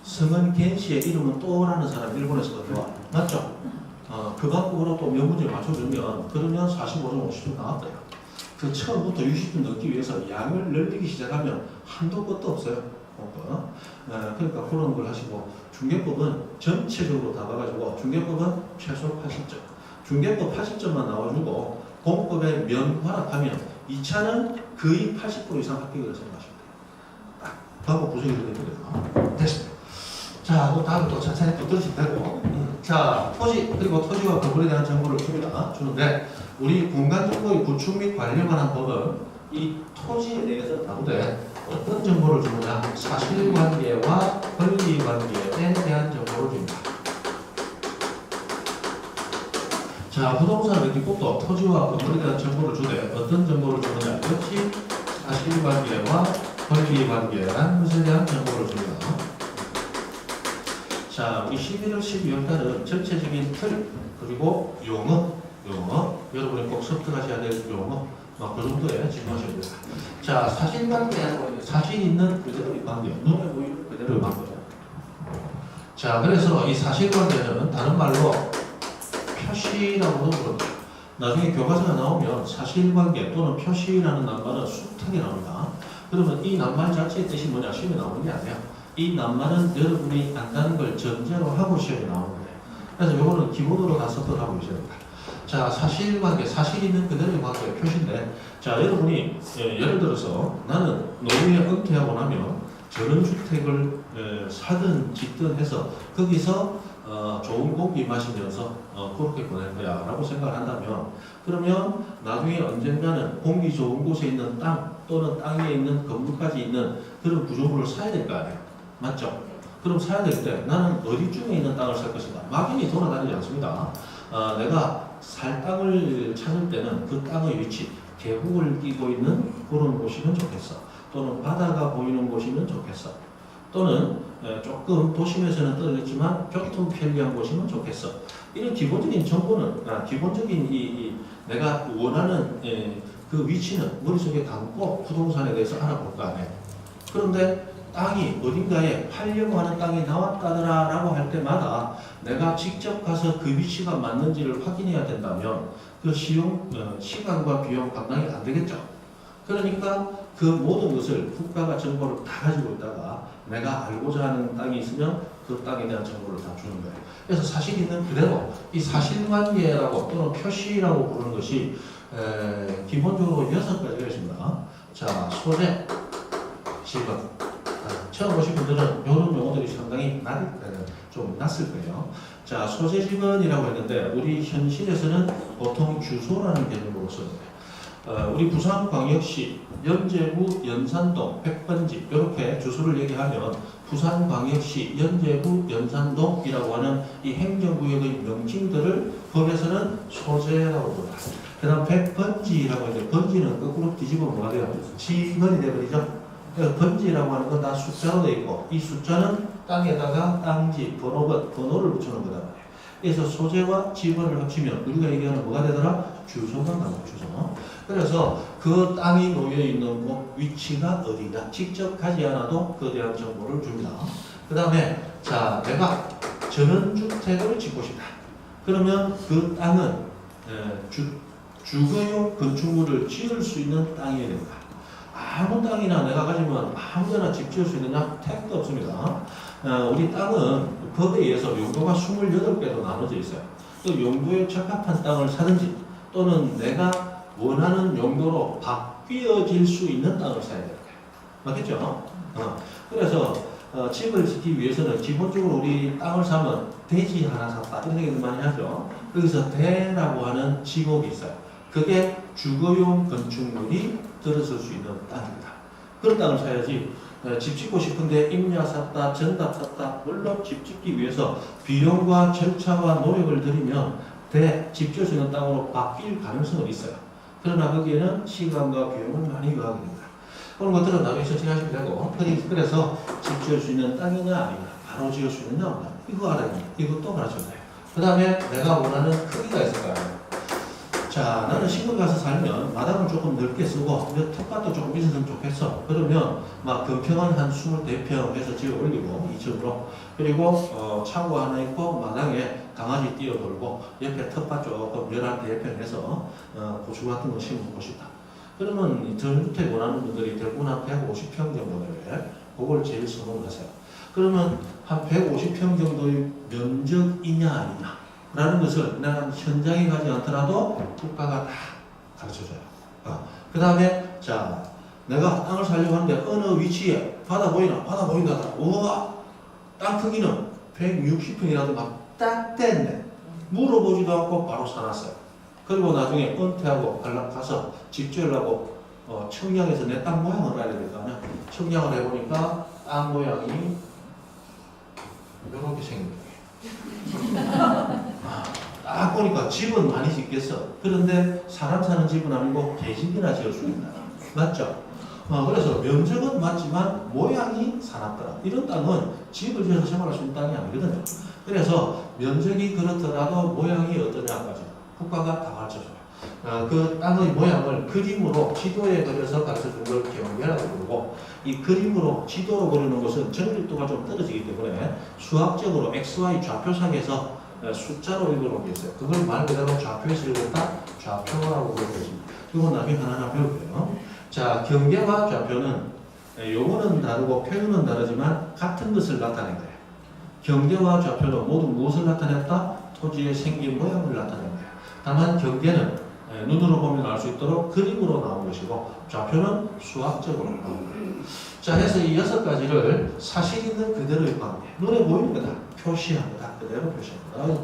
성은 겐시의 이름은 또라는 사람 일본에서도 들어와. 맞죠? 그 방법으로 또 몇 문제 맞춰주면 그러면 45점 50점 나왔대요. 그 처음부터 60점 넣기 위해서 양을 늘리기 시작하면 한도 끝도 없어요. 그러니까 그런 걸 하시고 중개법은 전체적으로 다 봐가지고 중개법은 최소 80점. 중개법 80점만 나와주고 공법에 면활합하면 2차는 거의 80% 이상 합격을 생각하시면 돼요. 딱 방법 구성이 되거든요. 됐습니다. 자, 또 다음 또 천천히 또 들으시면 되고. 자, 토지, 그리고 토지와 건물에 대한 정보를 주는데, 우리 공간정보의 구축 및 관리에 관한 법은 이 토지에 대해서 다루되 어떤 정보를 주느냐? 사실관계와 권리관계에 대한 정보를 줍니다. 자, 부동산 등기법도 토지와 건물에 대한 정보를 주되 어떤 정보를 주느냐? 역시 사실관계와 권리관계라는 것에 대한 정보를 줍니다. 자, 우리 11월, 12월 달은 전체적인 틀, 그리고 용어, 여러분이 꼭 습득하셔야 될 용어, 그 정도에 집중하셔야 됩니다. 자, 사실관계, 사실 있는 그대로의 관계, 눈에 보이는 그대로의 관계. 자, 그래서 이 사실관계는 다른 말로 표시라고도 부릅니다. 나중에 교과서가 나오면 사실관계 또는 표시라는 낱말은 숱하게 나옵니다. 그러면 이 낱말 자체의 뜻이 뭐냐? 시험에 나오는 게 아니에요. 이 낱말은 여러분이 안다는 걸 전제로 하고 시험에 나오는 거예요. 그래서 요거는 기본으로 다 습득하고 계셔야 됩니다. 자, 사실관계, 사실 있는 그대로의 관계의 표시인데, 자, 여러분이 예를 들어서 나는 노후에 은퇴하고 나면 전원주택을 사든 짓든 해서 거기서 좋은 공기 마시면서 그렇게 보낼 거야 라고 생각을 한다면, 그러면 나중에 언젠가는 공기 좋은 곳에 있는 땅 또는 땅에 있는 건물까지 있는 그런 구조물을 사야 될 거 아니에요. 맞죠? 그럼 사야 될 때 나는 어디쯤에 있는 땅을 살 것인가? 막연히 돌아다니지 않습니다. 내가 살 땅을 찾을 때는 그 땅의 위치, 계곡을 끼고 있는 그런 곳이면 좋겠어. 또는 바다가 보이는 곳이면 좋겠어. 또는 조금 도심에서는 떨어졌지만 교통 편리한 곳이면 좋겠어. 이런 기본적인 정보는 기본적인 내가 원하는 그 위치는 머릿속에 담고 부동산에 대해서 알아볼 거 아니에요. 그런데 땅이 어딘가에 팔려고 하는 땅이 나왔다더라 라고 할 때마다 내가 직접 가서 그 위치가 맞는지를 확인해야 된다면 그 시간과 비용 감당이 안 되겠죠. 그러니까 그 모든 것을 국가가 정보를 다 가지고 있다가 내가 알고자 하는 땅이 있으면 그 땅에 대한 정보를 다 주는 거예요. 그래서 사실 있는 그대로 이 사실관계라고 또는 표시라고 부르는 것이 기본적으로 6가지가 있습니다. 자, 소재, 지분. 처음 보신 분들은 이런 용어들이 상당히 좀 낯설 거예요. 자, 소재 지분이라고 했는데 우리 현실에서는 보통 주소라는 개념으로 써요. 우리 부산광역시 연제구 연산동 100번지 이렇게 주소를 얘기하면 부산광역시 연제구 연산동이라고 하는 이 행정구역의 명칭들을 법에서는 소재라고 부릅니다. 그 다음 100번지라고 해서 번지는 거꾸로 뒤집으면 뭐가 돼요? 지번이 되어버리죠. 번지라고 하는 건 다 숫자로 되어 있고 이 숫자는 땅에다가 땅지, 번호를 붙여놓은 거다 말이에요. 그래서 소재와 지번을 합치면 우리가 얘기하는 뭐가 되더라? 주소가 나와요. 주소. 그래서 그 땅이 놓여 있는 곳 위치가 어디냐 직접 가지 않아도 그에 대한 정보를 줍니다. 그 다음에 자 내가 전원주택을 짓고 싶다. 그러면 그 땅은 주거용 건축물을 지을 수 있는 땅이어야 됩니다. 아무 땅이나 내가 가지면 아무데나 집 지을 수 있느냐? 택도 없습니다. 우리 땅은 법에 의해서 용도가 28개로 나눠져 있어요. 또 용도에 적합한 땅을 사든지 또는 내가 원하는 용도로 바뀌어질 수 있는 땅을 사야 돼요. 맞겠죠? 그래서 집을 짓기 위해서는 기본적으로 우리 땅을 사면 대지 하나 샀다 이런 얘기를 많이 하죠. 여기서 대라고 하는 지목이 있어요. 그게 주거용 건축물이 들어설 수 있는 땅입니다. 그런 땅을 사야지 집 짓고 싶은데 임야 샀다, 전답 샀다. 물론 집 짓기 위해서 비용과 절차와 노력을 들이면 집 지을 수 있는 땅으로 바뀔 가능성은 있어요. 그러나 거기에는 시간과 비용을 많이 요하게 됩니다. 그런 것들은 나중에 선택하시면 되고 그래서 집 지을 수 있는 땅이냐 아니냐 바로 지을 수 있느냐 없냐 이거 알아야 돼요. 이것도 가르쳐야 돼요. 그 다음에 내가 원하는 크기가 있을 거예요. 자, 나는 시골 가서 살면 마당을 조금 넓게 쓰고 텃밭도 조금 있었으면 좋겠어. 그러면 막 건평은 한 24평에서 지어 올리고 2층으로 그리고 차고 하나 있고 마당에 강아지 뛰어돌고 옆에 텃밭 조금 11대평해서 고추 같은 거 심어보고 싶다. 그러면 전주택 원하는 분들이 대부분 한 150평 정도 되게 그걸 제일 선호하세요. 그러면 한 150평 정도의 면적이냐 아니냐 라는 것을 내가 현장에 가지 않더라도 국가가 다 가르쳐줘요. 그 다음에 자 내가 땅을 사려고 하는데 어느 위치에 바다 보이나? 바다 보인다더라. 우와 땅 크기는 160평이라도 막 딱 됐네. 물어보지도 않고 바로 사놨어요. 그리고 나중에 은퇴하고 가서 집 지으려고 청량에서 내 땅 모양을 알아야 될 거 아니야. 청량을 해보니까 땅 모양이 이렇게 생긴 거예요. 딱 보니까 집은 많이 짓겠어. 그런데 사람 사는 집은 아니고 개집이나 지을 수 있다. 맞죠? 그래서 면적은 맞지만 모양이 사납더라. 이런 땅은 집을 지어서 생활할 수 있는 땅이 아니거든요. 그래서 면적이 그렇더라도 모양이 어떠냐까지 국가가 다 가르쳐줘요. 그 땅의 모양을 그림으로 지도에 그려서 가르쳐준 걸 경계라고 부르고 이 그림으로 지도로 그리는 것은 정밀도가 좀 떨어지기 때문에 수학적으로 XY 좌표상에서 숫자로 읽어놓은 게 있어요. 그걸 말 그대로 좌표에서 읽었다 좌표라고 부르고 있습니다. 이건 나중에 하나하나 배울게요. 자, 경계와 좌표는 용어는 다르고 표현은 다르지만 같은 것을 나타낸 거예요. 경계와 좌표는 모두 무엇을 나타냈다? 토지의 생긴 모양을 나타낸 거예요. 다만 경계는 눈으로 보면 알 수 있도록 그림으로 나온 것이고 좌표는 수학적으로 나온 거예요. 자, 해서 이 6가지를 사실 있는 그대로의 관계, 눈에 보이는 거다. 표시한 거다. 그대로 표시한 거다.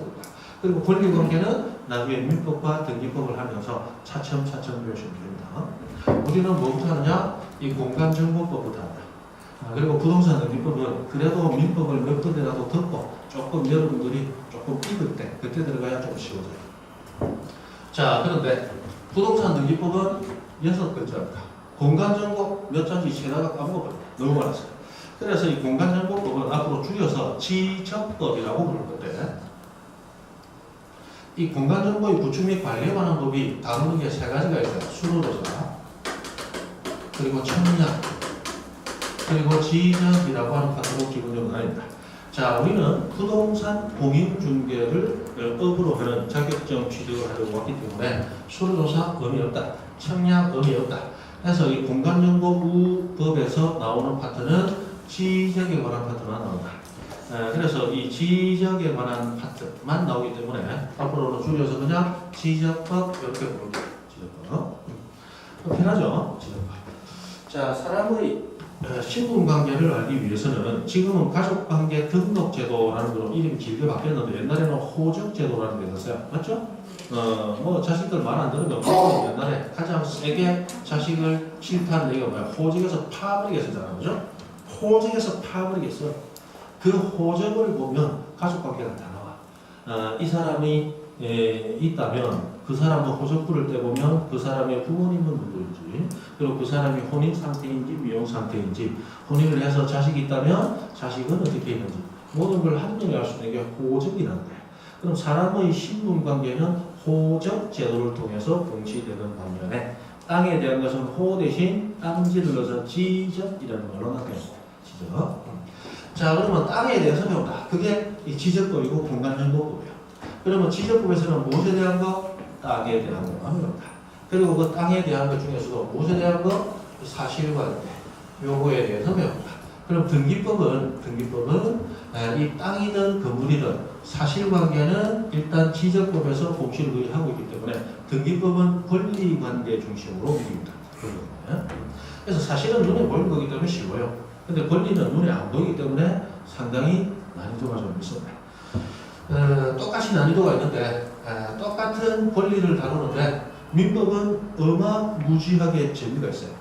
그리고 권리관계는 나중에 민법과 등기법을 하면서 차츰차츰 배우시면 됩니다. 우리는 뭐부터 하느냐? 이 공간정보법부터 한다. 그리고 부동산 등기법은 그래도 민법을 몇 번이라도 듣고 조금 여러분들이 조금 읽을 때 그때 들어가야 좀 쉬워져요. 자, 그런데 부동산 등기법은 6글자입니다. 공간정보 몇 자인지 세다가 까먹어버려요. 너무 많았어요. 그래서 이 공간정보법은 앞으로 줄여서 지적법이라고 부를 건데, 이 공간정보의 구축 및 관리에 관한 법이 다루는 게 세 가지가 있어요. 수로조사, 그리고 청약, 그리고 지적이라고 하는 파트가 기본적으로 아닙니다. 자, 우리는 부동산 공인중개를 업으로 하는 자격증 취득을 하려고 왔기 때문에 수로조사 의미 없다, 청약 의미 없다. 그래서 이 공간정보법에서 나오는 파트는 지적에 관한 파트만 나온다. 그래서 이 지적에 관한 파트만 나오기 때문에 앞으로는 줄여서 그냥 지적법 이렇게 부를게요. 지적법. 편하죠? 지적법. 자, 사람의 신분관계를 알기 위해서는 지금은 가족관계 등록제도라는 걸로 이름이 길게 바뀌었는데 옛날에는 호적제도라는 게 있었어요. 맞죠? 뭐 자식들 말 안 들으면 옛날에 가장 세게 자식을 싫다는 얘기가 뭐야? 호적에서 파버리겠었잖아. 그죠? 호적에서 파버리겠어. 그 호적을 보면 가족관계가 다 나와. 이 사람이 있다면 그 사람도 호적부를 떼보면 그 사람의 부모님은 누구인지, 그리고 그 사람이 혼인 상태인지 미혼 상태인지, 혼인을 해서 자식이 있다면 자식은 어떻게 있는지 모든 걸 한눈에 알 수 있는 게 호적이라는 거예요. 그럼 사람의 신분관계는 호적 제도를 통해서 공시되는 반면에 땅에 대한 것은 호 대신 땅지를 넣어서 지적이라는 걸로 나타냅니다. 지적. 자, 그러면 땅에 대해서 배운다. 그게 이 지적법이고 공간정보법이에요. 그러면 지적법에서는 무엇에 대한 거? 땅에 대한 것만 배운다. 그리고 그 땅에 대한 것 중에서도 무엇에 대한 거? 사실관계, 요거에 대해서 배운다. 그럼 등기법은 이 땅이든 건물이든 사실관계는 일단 지적법에서 공시를 거의 하고 있기 때문에 등기법은 권리관계 중심으로 움직입니다. 그래서 사실은 눈에 보이는 거기 때문에 쉬워요. 근데 권리는 눈에 안 보이기 때문에 상당히 난이도가 좀 있습니다. 똑같이 난이도가 있는데 똑같은 권리를 다루는데 민법은 어마무지하게 재미가 있어요.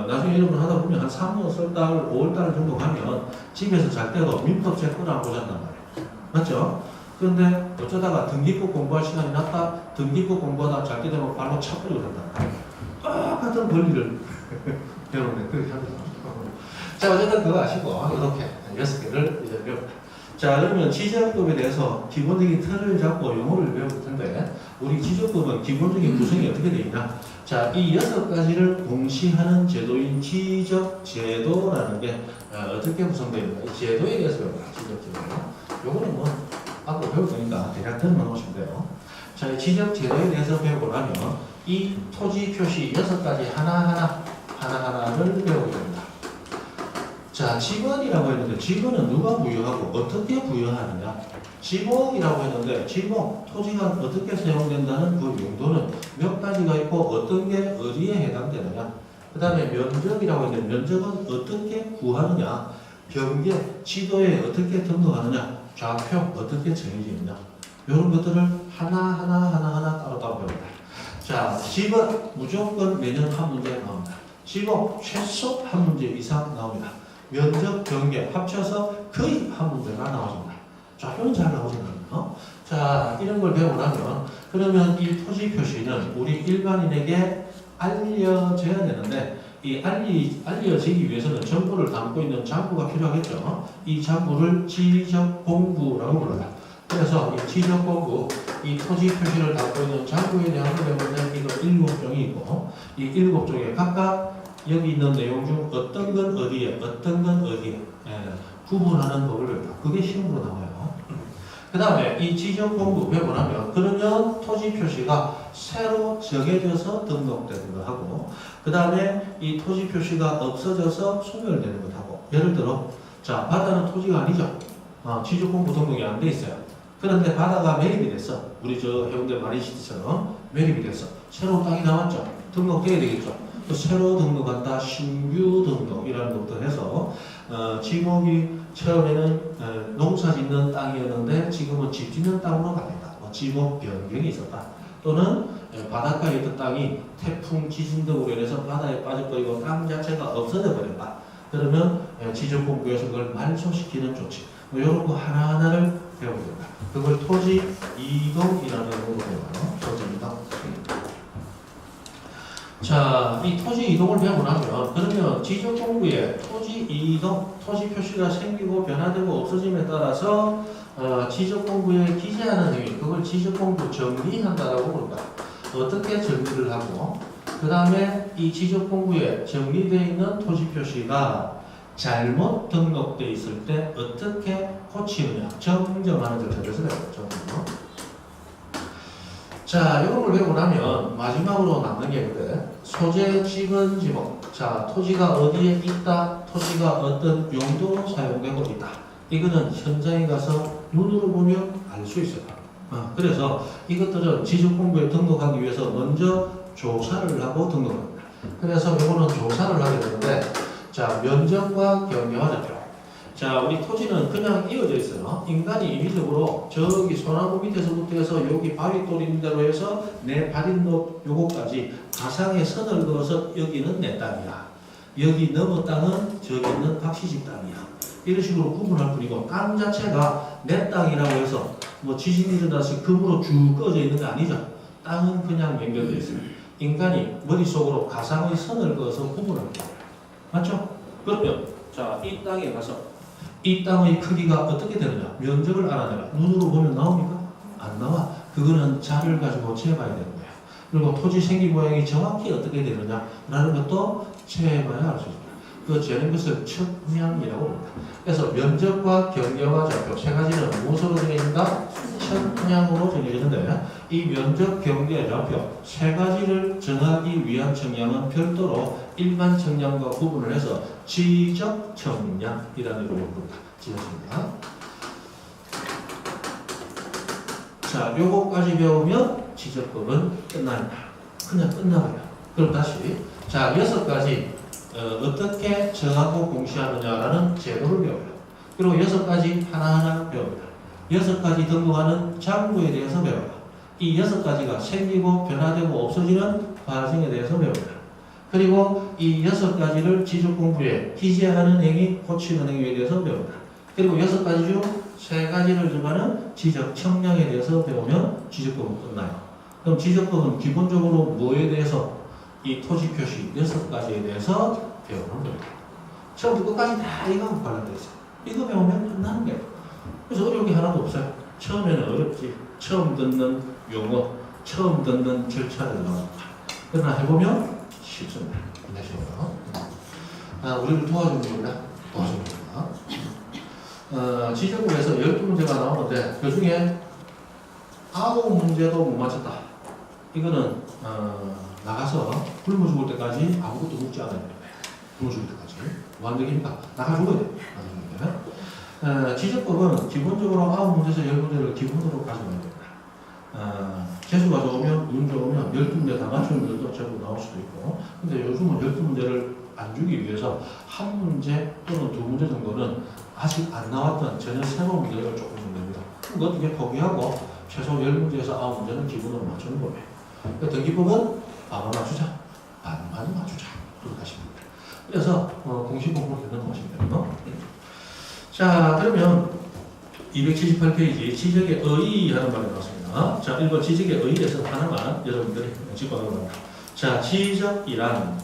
나중에 여러분 하다 보면 한 3월, 설달, 5월달 정도 가면 집에서 잘 때도 민법 제 거를 안 보잔단 말이에요. 맞죠? 그런데 어쩌다가 등기법 공부할 시간이 났다, 등기법 공부하다 잘 때 되면 바로 차버리고 된단 말이에요. 똑같은 권리를 배우는데 그렇게 합니다. 자, 어쨌든 그거 아시고 이렇게 6개를 이제 배웁니다. 자, 그러면 지적법에 대해서 기본적인 틀을 잡고 용어를 배울 텐데 우리 지적법은 기본적인 구성이 어떻게 되어 있나? 자, 이 6가지를 공시하는 제도인 지적제도라는 게 어떻게 구성되어 있나? 이 제도에 대해서 배웁니다. 지적제도. 요거는 뭐 앞으로 배울 거니까 대략 들만 오시면 돼요. 자, 이 지적제도에 대해서 배우고 나면 이 토지 표시 6가지 하나하나를 배우게 됩니다. 자, 지번이라고 했는데 지번은 누가 부여하고 어떻게 부여하느냐? 지목이라고 했는데 지목, 토지가 어떻게 사용된다는 그 용도는 몇 가지가 있고 어떤 게 어디에 해당되느냐? 그 다음에 면적이라고 했는데 면적은 어떻게 구하느냐? 경계, 지도에 어떻게 등록하느냐? 좌표 어떻게 정해지느냐? 이런 것들을 하나하나 따로 배웁니다. 자, 지번 무조건 매년 한 문제 나옵니다. 지목 최소 한 문제 이상 나옵니다. 면적, 경계 합쳐서 거의 한 문제가 나와줍니다. 좌표는 잘 나오진 않아요. 자, 이런 걸 배우고 나면 그러면 이 토지 표시는 우리 일반인에게 알려져야 되는데 이 알려지기 위해서는 정보를 담고 있는 장부가 필요하겠죠. 이 장부를 지적공부라고 불러요. 그래서 이 지적공부, 이 토지 표시를 담고 있는 장부에 대한 걸 배우면 이거 7종이 있고 이 7종에 각각 여기 있는 내용 중 어떤 건 어디에, 어떤 건 어디에 구분하는 법을 배운다. 그게 시험으로 나와요. 그 다음에 이 지적공부 배우고 나면 그러면 토지 표시가 새로 정해져서 등록되는 거 하고 그 다음에 이 토지 표시가 없어져서 소멸되는 것 하고 예를 들어 자, 바다는 토지가 아니죠. 지적공부 등록이 안 돼 있어요. 그런데 바다가 매립이 됐어. 우리 저 해운대 마린시티처럼 매립이 됐어. 새로운 땅이 나왔죠. 등록해야 되겠죠. 또 새로 등록한다, 신규 등록이라는 것도 해서 지목이 처음에는 농사 짓는 땅이었는데 지금은 집 짓는 땅으로 갑니다. 지목 변경이 있었다. 또는 바닷가에 있던 땅이 태풍, 지진 등으로 인해서 바다에 빠져버리고 땅 자체가 없어져 버렸다. 그러면 지적공부에서 그걸 말소시키는 조치. 뭐 이런 거 하나하나를 배우게 됩니다. 그걸 토지 이동이라는 용어로 배워요. 토지 이동. 자, 이 토지 이동을 배우고 나면 그러면 지적공부에 토지 이동, 토지 표시가 생기고 변화되고 없어짐에 따라서 지적공부에 기재하는 행위, 그걸 지적공부 정리한다라고 부른다. 어떻게 정리를 하고 그 다음에 이 지적공부에 정리되어 있는 토지 표시가 잘못 등록되어 있을 때 어떻게 고치느냐, 정정하는 절차에 대해서 배웠죠. 자, 이런 걸 배우고 나면 마지막으로 남는 게 있는데 소재 지분 지목. 자, 토지가 어디에 있다, 토지가 어떤 용도로 사용되고 있다. 이거는 현장에 가서 눈으로 보면 알 수 있어요. 그래서 이것들은 지적공부에 등록하기 위해서 먼저 조사를 하고 등록합니다. 그래서 이거는 조사를 하게 되는데, 자, 면적과 경계와 좌표. 자, 우리 토지는 그냥 이어져 있어요. 인간이 임의적으로 저기 소나무 밑에서부터 해서 여기 바위돌 있는 대로 해서 내 발인도 요거까지 가상의 선을 그어서 여기는 내 땅이야. 여기 넘어 땅은 저기 있는 박씨집 땅이야. 이런 식으로 구분할 뿐이고 땅 자체가 내 땅이라고 해서 뭐 지진이 일어나서 금으로 쭉 꺼져 있는 게 아니죠. 땅은 그냥 연결되어 있어요. 인간이 머릿속으로 가상의 선을 그어서 구분할 거예요. 맞죠? 그러면 자, 이 땅에 가서 이 땅의 크기가 어떻게 되느냐, 면적을 알아내라. 눈으로 보면 나옵니까? 안 나와. 그거는 자를 가지고 재봐야 되는 거야. 그리고 토지 생기 모양이 정확히 어떻게 되느냐라는 것도 재봐야 알 수 있습니다. 그 재는 것을 측량이라고 합니다. 그래서 면적과 경계와 좌표 세 가지는 무엇으로 정해진다? 측량으로 정해지는데 이 면적, 경계, 좌표 세 가지를 정하기 위한 측량은 별도로 일반 측량과 구분을 해서 지적 측량이라는 이름으로 부른다. 지적입니다. 자, 요거까지 배우면 지적법은 끝납니다. 그냥 끝나버려요. 그럼 다시 자, 6가지 어떻게 정하고 공시하느냐라는 제도를 배워요. 그리고 6가지 하나하나 배웁니다. 6가지 등록하는 장부에 대해서 배워요. 이 6가지가 생기고 변화되고 없어지는 과정에 대해서 배웁니다. 그리고 이 6가지를 지적공부에 기재하는 행위, 고치는 행위에 대해서 배웁니다. 그리고 6가지 중 3가지를 정하는 지적 청량에 대해서 배우면 지적법은 끝나요. 그럼 지적법은 기본적으로 뭐에 대해서? 이 토지 표시 6가지에 대해서 배우는 거예요. 처음부터 끝까지 다 이거하고 관련되어 있어요. 이거 배우면 끝나는 거예요. 그래서 어려운 게 하나도 없어요. 처음에는 어렵지. 처음 듣는 용어, 처음 듣는 절차를 나옵니다. 그러나 해보면 쉽습니다. 힘내시고요. 우리를 도와줍니다. 지적법에서 12문제가 나오는데 그 중에 9문제도 못 맞췄다. 이거는 나가서 굶어 죽을 때까지 아무것도 묻지 않아야 돼요. 굶어 죽을 때까지. 완전입니까? 나가 죽어야 돼요. 지적법은 기본적으로 9문제에서 10문제를 기본으로 가져가야 됩니다. 재수가 좋으면, 운 좋으면 12문제 다 맞추는 분들도 제법 나올 수도 있고, 근데 요즘은 12문제를 안 주기 위해서 한 문제 또는 2문제 정도는 아직 안 나왔던 전혀 새로운 문제를 조금 줍니다. 그럼 어떻게 포기하고 최소 10문제에서 9문제는 기본으로 맞추는 거예요. 그러니까 등기법은 반만 맞추자, 반만 맞추자. 그렇게 하시면 됩니다. 그래서 공식 공부를 듣는 것입니다. 자, 그러면 278페이지 지적의 의의 하는 말이 나왔습니다. 자, 1번 지적의 의의에서 하나만 여러분들이 짚고 넘어갑니다. 자, 지적이란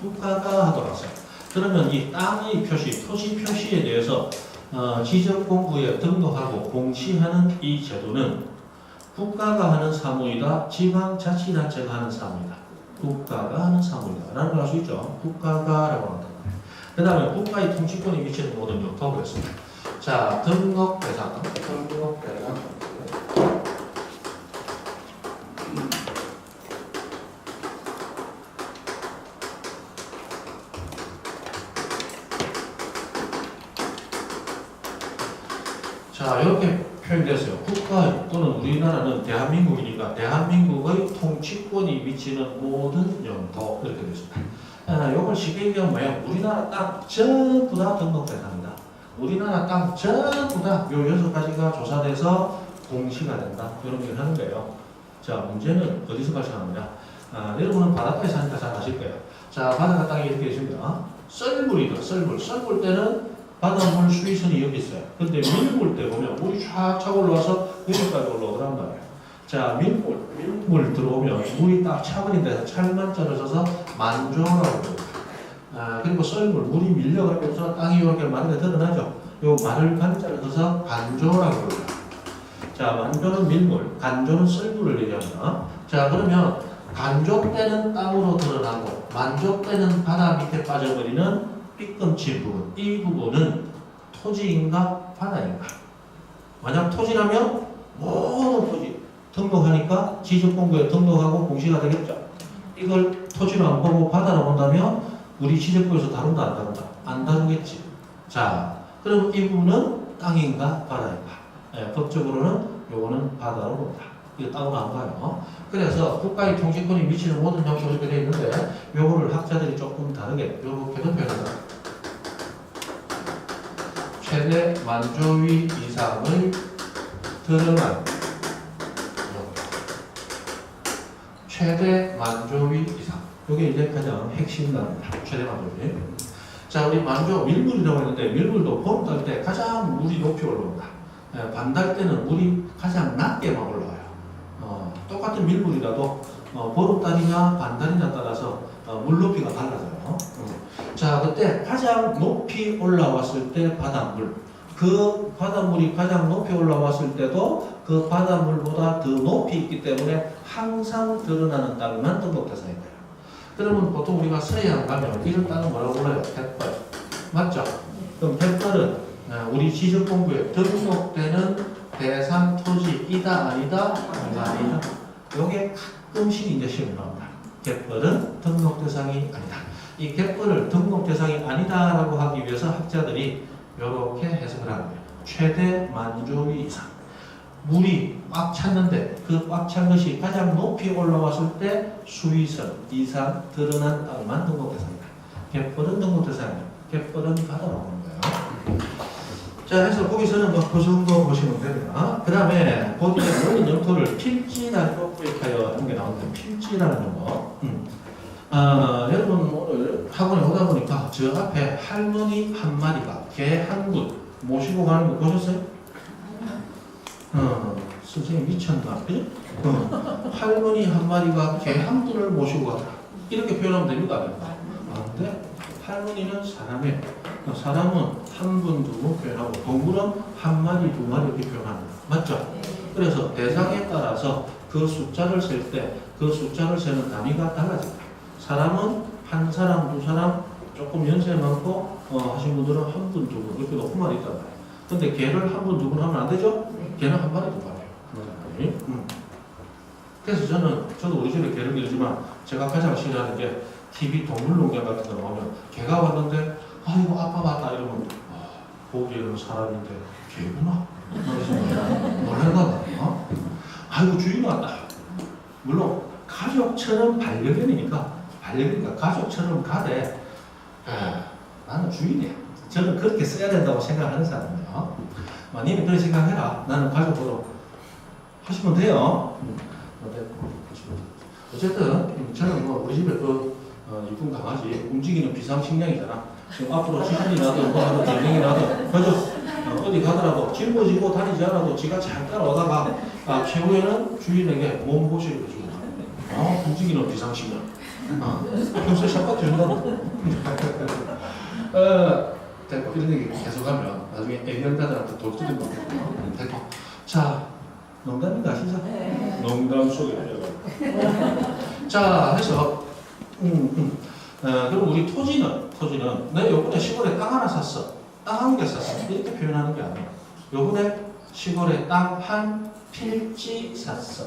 국가가 하도록 하세요. 그러면 이 땅의 표시, 토지 표시에 대해서 지적공부에 등록하고 공시하는 이 제도는 국가가 하는 사무이다, 지방자치단체가 하는 사무이다. 국가가 하는 사무이다 라는 걸 알 수 있죠. 국가가라고 한다. 그 다음에 국가의 통치권이 미치는 모든 용도 그랬습니다. 자, 등록 대상. 자, 이렇게 표현됐어요. 국가 또는 우리나라는 대한민국이니까 대한민국의 통치권이 미치는 모든 영토 이렇게 됐습니다. 이걸 쉽게 얘기하면 뭐예요? 우리나라 땅 전부 다 등록 대상이다. 우리나라 땅 전부 다 요 6가지가 조사돼서 공시가 된다. 이런 얘기를 하는 거예요. 자, 문제는 어디서 발생합니다. 여러분은 바닷가에 사니까 잘 아실 거예요. 자, 바닷가 땅이 이렇게 있습니다. 썰물이다. 썰물 때는 바닷물 수위선이 여기 있어요. 근데 밀물 때 보면 물이 쫙 차고 올라와서 여기까지 올라오더란 말이에요. 자, 밀물 들어오면 물이 딱 차버린 데서 찰만 떨어져서 만조라고 그럽니다. 그리고 썰물, 물이 밀려가면서 땅이 이렇게 마르게 드러나죠. 요 말을 간자를 써서 간조라고 그럽니다. 자, 만조는 밀물, 간조는 썰물을 얘기합니다. 자, 그러면 간조 때는 땅으로 드러나고 만조 때는 바다 밑에 빠져버리는 삐끔친 부분, 이 부분은 토지인가 바다인가? 만약 토지라면 모든 토지 등록하니까 지적공고에 등록하고 공시가 되겠죠. 이걸 토지로 안 보고 바다로 본다면 우리 지적부에서 다룬다 안 다룬다? 안 다루겠지. 자, 그럼 이 부분은 땅인가 바다인가? 법적으로는 요거는 바다로 본다. 이거 땅으로 안 가요. 그래서 국가의 통치권이 미치는 모든 형식이 이렇게 되어 있는데 요거를 학자들이 조금 다르게 요렇게도 표현한다. 최대 만조위 이상을 드러난 최대 만조위 이상. 이게 이제 가장 핵심 단어입니다. 최대 만조위. 자, 우리 만조 밀물이라고 했는데 밀물도 봄 딸 때 가장 물이 높이 올라온다. 반달 때는 물이 가장 낮게만 올라와요. 똑같은 밀물이라도 보름달이냐 반달이냐 따라서 물 높이가 달라져요. 자, 그때 가장 높이 올라왔을 때 바닷물, 그 바닷물이 가장 높이 올라왔을 때도 그 바닷물보다 더 높이 있기 때문에 항상 드러나는 땅만 등록대상인 거예요. 그러면 보통 우리가 서해안 가면 이런 땅은 뭐라고 불러요? 갯벌. 맞죠? 그럼 갯벌은 우리 지적공부에 등록되는 대상 토지이다 아니다? 아니다. 요게 가끔씩 이제 시험에 나옵니다. 갯벌은 등록 대상이 아니다. 이 갯벌을 등록 대상이 아니다라고 하기 위해서 학자들이 이렇게 해석을 하는 거예요. 최대 만조위 이상. 물이 꽉 찼는데 그 꽉 찬 것이 가장 높이 올라왔을 때 수위선 이상 드러난 땅만 등록 대상이다. 갯벌은 등록 대상이다. 갯벌은 바다라고 하는 거예요. 자, 해서 거기서는 그 정도 보시면 됩니다. 그 다음에 거기에 모든 영토를 필지라고 표현하여 하는 게 나오는데, 필지라는 거. 여러분 오늘 학원에 오다 보니까 저 앞에 할머니 한 마리가 개 한 분 모시고 가는 거 보셨어요? 선생님 미쳤나? 그죠? 할머니 한 마리가 개 한 분을 모시고 가더라. 이렇게 표현하면 됩니까? 안 돼. 할머니는 사람이에요. 사람은 한 분, 두 분 표현하고 동물은 한 마리, 두 마리 이렇게 표현합니다. 맞죠? 그래서 대상에 따라서 그 숫자를 셀 때 그 숫자를 세는 단위가 달라집니다. 사람은 한 사람, 두 사람, 조금 연세 많고 하신 분들은 한 분, 두 분 이렇게 높은 말이 있단 말이에요. 근데 개를 한 분, 두 분 하면 안 되죠? 개는 한 마리, 두 마리예요. 그래서 저도 우리 집에 개를 기르지만 제가 가장 싫어하는 게 TV 동물농장 같은 데 나오면 개가 왔는데 아이고 아빠 왔다 이러면 보기에는 사람인데 개구나? 놀란다. 아이고 주인 왔다. 물론 가족처럼 반려견이니까 가족처럼 가되 나는 주인이야. 저는 그렇게 써야 된다고 생각하는 사람이에요. 니는 그렇게 생각해라. 나는 가족으로 하시면 돼요. 어쨌든 저는 뭐 우리 집에 이쁜 강아지 움직이는 비상식량이잖아. 지금 앞으로 지진이 나든 뭐 하든 전쟁이 나든 그죠? 어디 가더라도 짊어지고 다니지 않아도 지가 잘 따라오다가 최후에는 주인에게 몸보신을 해주고 움직이는 비상식량. 평소에 샷박 준다고. 됐고 이런 얘기 계속하면 나중에 애견가들한테 돌 뜯은 거 됐고. 자, 농담인가 시작? 네. 농담 속에 자, 해서 그럼 우리 토지는 내 요번에 시골에 땅 하나 샀어. 땅 한 개 샀어. 이렇게 표현하는 게 아니에요. 요번에 시골에 땅 한 필지 샀어.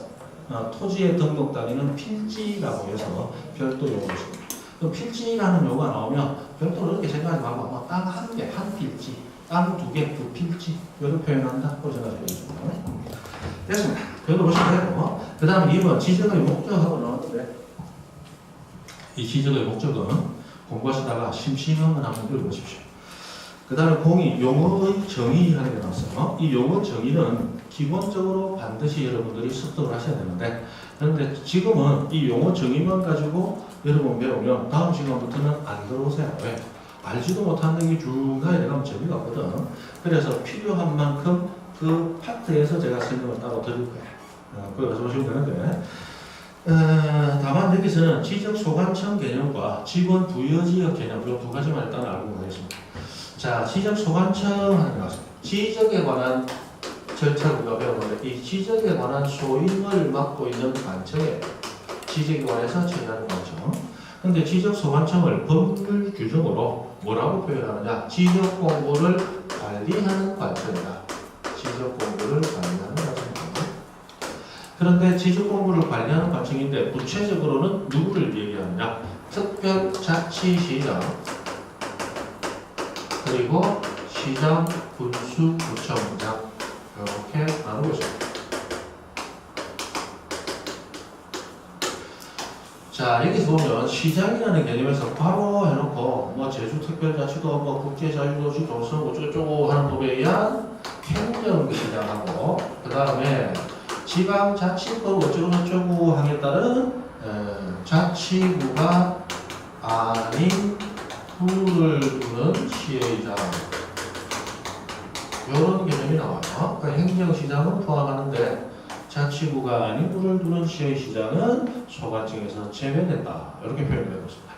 토지의 등록 단위는 필지라고 해서 별도 용어를 씁니다. 그럼 필지라는 용어가 나오면 별도로 이렇게 생각하지 말고 땅 한 개, 한 필지, 땅 두 개, 두 필지 이렇게 표현한다고 생각하시면 됐습니다. 별로 보시면 되고 그 다음에 2번 지적의 목적하고 나왔는데 이 지적의 목적은 공부하시다가 심심하면 한번 읽어보십시오. 그 다음에 공이 용어의 정의 하는 게 나왔어요. 이 용어 정의는 기본적으로 반드시 여러분들이 습득을 하셔야 되는데 그런데 지금은 이 용어 정의만 가지고 여러분 배우면 다음 시간부터는 안 들어오세요. 왜? 알지도 못하는 게 중간에 내가면 재미가 없거든. 그래서 필요한 만큼 그 파트에서 제가 설명을 따로 드릴 거예요. 그거 보시면 되는데 다만 여기서는 지적소관청 개념과 직원 부여지역 개념 이 두 가지만 일단 알고 가겠습니다. 자, 지적소관청 하는 것은 지적에 관한 절차를 우리가 배워보는데 이 지적에 관한 소임을 맡고 있는 관청에 지적에 관해서 처리하는 관청. 근데 지적소관청을 법률 규정으로 뭐라고 표현하느냐? 지적공고를 관리하는 관청이다. 지적공고를 관리하는 관청이다. 그런데 지적공고를 관리하는 관청인데 구체적으로는 누구를 얘기하느냐? 특별자치시장 그리고 시장, 군수, 구청장 이렇게 나누고 있습니다. 자, 여기서 보면 시장이라는 개념에서 바로 해놓고 뭐 제주특별자치도 뭐 국제자유도시 조성 어쩌고저쩌고 하는 법에 의한 행정시장하고 그 다음에 지방자치법 어쩌고저쩌고 하에 따른 자치구가 아닌 부를 두는 시의장 이런 개념이 나와요. 그러니까 행정시장은 포함하는데 자치구가 아닌 부를 두는 시의시장은 소관청에서 제외된다. 이렇게 표현되고 있습니다.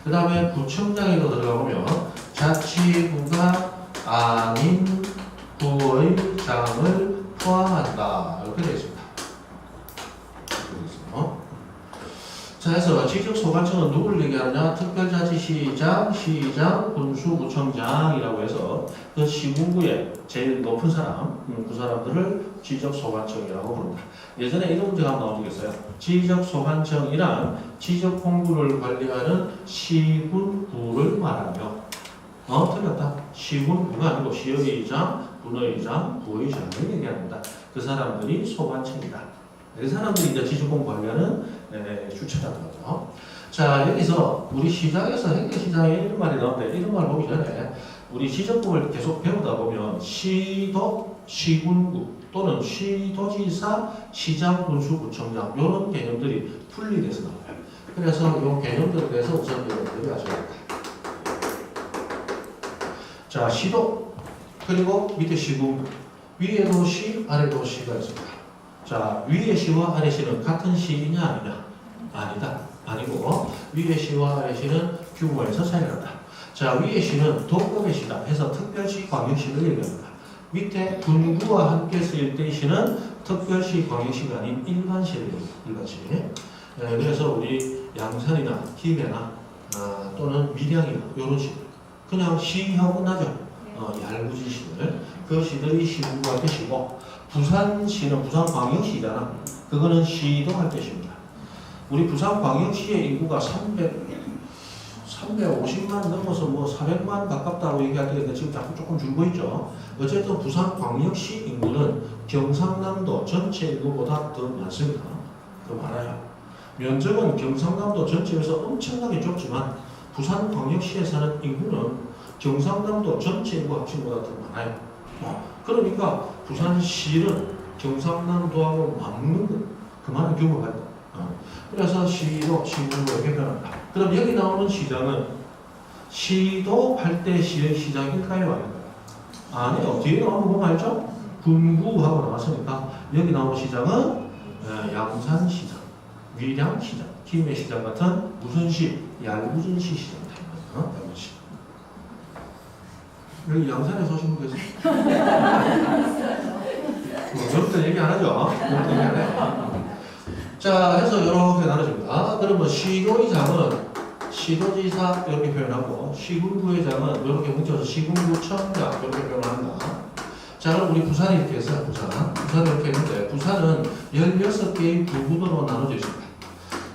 그 다음에 구청장에도 들어가 보면 자치구가 아닌 부의 장을 포함한다. 이렇게 되어 있습니다. 자, 그래서 지적소관청은 누구를 얘기하느냐? 특별자치시장, 시장, 군수, 구청장이라고 해서 그 시군구의 제일 높은 사람, 그 사람들을 지적소관청이라고 부릅니다. 예전에 이런 문제가 한번 나오겠어요. 지적소관청이란 지적공구를 관리하는 시군구를 말하며 틀렸다. 시군구가 아니고 시의장, 군의장, 부의장을 얘기합니다. 그 사람들이 소관청이다. 그 사람들이 이제 지적공구 관리하는 주체라는 거죠. 자, 여기서 우리 시장에서 행정시장에 이런 말이 나오는데 이런 말 보기 전에 우리 지적법을 계속 배우다 보면 시도, 시군구 또는 시도지사, 시장, 군수, 구청장 이런 개념들이 분리돼서 나와요. 그래서 이 개념들에 대해서 우선 여러분들이 아셔야 됩니다. 자, 시도 그리고 밑에 시군구 위에도 시, 아래도 시가 있습니다. 자, 위의 시와 아래 시는 같은 시이냐 아니냐? 아니다. 아니고 위의 시와 아래 시는 규모에서 차이가 난다. 자, 위의 시는 도급의 시다 해서 특별시, 광역시를 얘기합니다. 밑에 군구와 함께 쓰일 때의 시는 특별시, 광역시가 아닌 일반시를 얘기합니다. 일반시. 그래서 우리 양산이나 김해나 또는 밀양이나 이런 시들 그냥 시하고 끝나죠. 얄궂은 시들 그 시들이 시군구와 함께 시고 부산시는 부산광역시잖아. 그거는 시도 할 뜻입니다. 우리 부산광역시의 인구가 350만 넘어서 뭐 400만 가깝다고 얘기할 때인데 지금 자꾸 조금 줄고 있죠. 어쨌든 부산광역시 인구는 경상남도 전체 인구보다 더 많습니다. 더 많아요. 면적은 경상남도 전체에서 엄청나게 좁지만 부산광역시에 사는 인구는 경상남도 전체 인구 합친보다 더 많아요. 그러니까 부산시는 경상남도하고 맞먹는 그만한 규모가 있다. 그래서 시도, 시군구 이렇게 변한다. 그럼 여기 나오는 시장은 시도 할 때 시의 시장일까요? 아닌가요? 아니요. 뒤에 나오는 거 알죠? 군구하고 나왔으니까 여기 나오는 시장은 양산시장, 밀양시장, 김해시장 같은 무슨 시? 얄궂은 시 시장이다. 얄궂은 시. 여기 양산에서 오신 분 계세요? 여러분들 얘기 안 하죠? 여러분들 얘기 안 해? 자, 해서 이렇게 나눠집니다. 그러면 시도의장은 시도지사 이렇게 표현하고 시군구의장은 이렇게 뭉쳐서 시군구청장 이렇게 표현한다. 자, 그럼 우리 부산이 이렇게 했어요. 부산 이렇게 했는데 부산은 16개의 부구도로 나눠져 있습니다.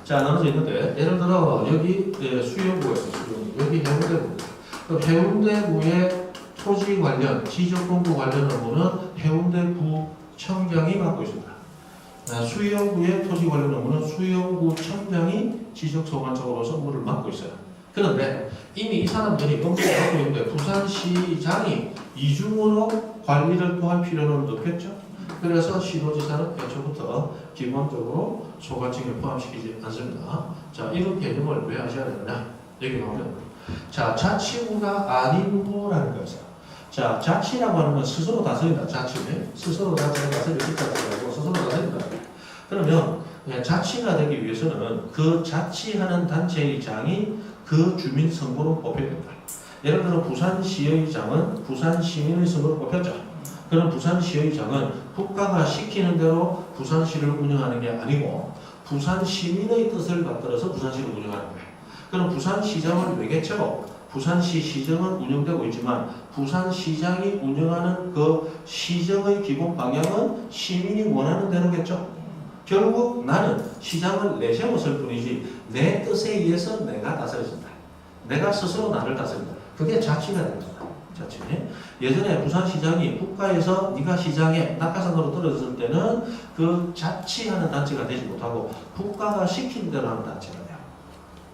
자, 나눠져 있는데 예를 들어 여기 수영구가 있어요. 수영구. 여기 해운대구입니다. 그럼 해운대구의 토지 관련, 지적공구 관련 업무는 해운대구청장이 맡고 있습니다. 수영구의 토지 관련 업무는 수영구청장이 지적소관청으로서 업무를 맡고 있어요. 그런데 이미 이 사람들이 업무를 맡고 있는데 부산시장이 이중으로 관리를 또 할 필요는 없겠죠. 그래서 시도지사는 애초부터 기본적으로 소관청에 포함시키지 않습니다. 자, 이런 개념을 왜 아셔야 되느냐? 여기 나오면 자, 자치구가 아닌 부라는 거였어요. 자, 자치라고 하는 건 스스로 다스린다. 자치. 스스로 다스린다. 스스로 다스린다. 그러면 자치가 되기 위해서는 그 자치하는 단체의 장이 그 주민 선거로 뽑혀야 된다. 예를 들어 부산시의장은 부산시민의 선거로 뽑혔죠. 그럼 부산시의장은 국가가 시키는 대로 부산시를 운영하는 게 아니고 부산 시민의 뜻을 받들어서 부산시를 운영하는 거예요. 그럼 부산시장을 외계체로 부산시 시정은 운영되고 있지만 부산시장이 운영하는 그 시정의 기본 방향은 시민이 원하는 대로겠죠. 결국 나는 시장을 내세웠을 뿐이지 내 뜻에 의해서 내가 다스려진다. 내가 스스로 나를 다스린다. 그게 자치가 됩니다. 자치. 예전에 부산시장이 국가에서 네가 시장에 낙하산으로 떨어졌을 때는 그 자치하는 단체가 되지 못하고 국가가 시킨 대로 하는 단체가 돼요.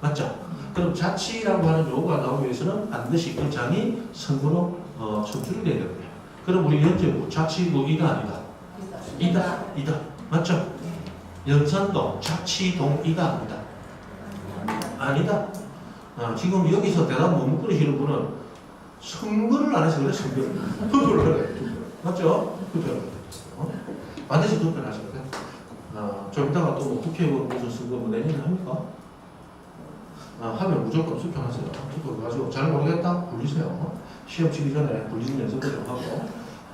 맞죠? 그럼 자치라고 하는 요구가 나오기 위해서는 반드시 그 장이 선거로 선출이 돼야 됩니다. 그럼 우리 연제구 자치구 이다 아니다? 이다. 맞죠? 연산동 자치동 이다 아니다? 지금 여기서 대답 못 끊으시는 분은 선거를 안 해서 그래. 투표를 해야 돼. 맞죠? 투표를 반드시 투표를 하셔야 돼요. 좀 이따가 또 국회의원 무슨 선거 내년에 합니까? 하면 무조건 투표하세요. 투표 가지고 잘 모르겠다? 굴리세요. 시험 치기 전에 굴리는 연습을 좀 하고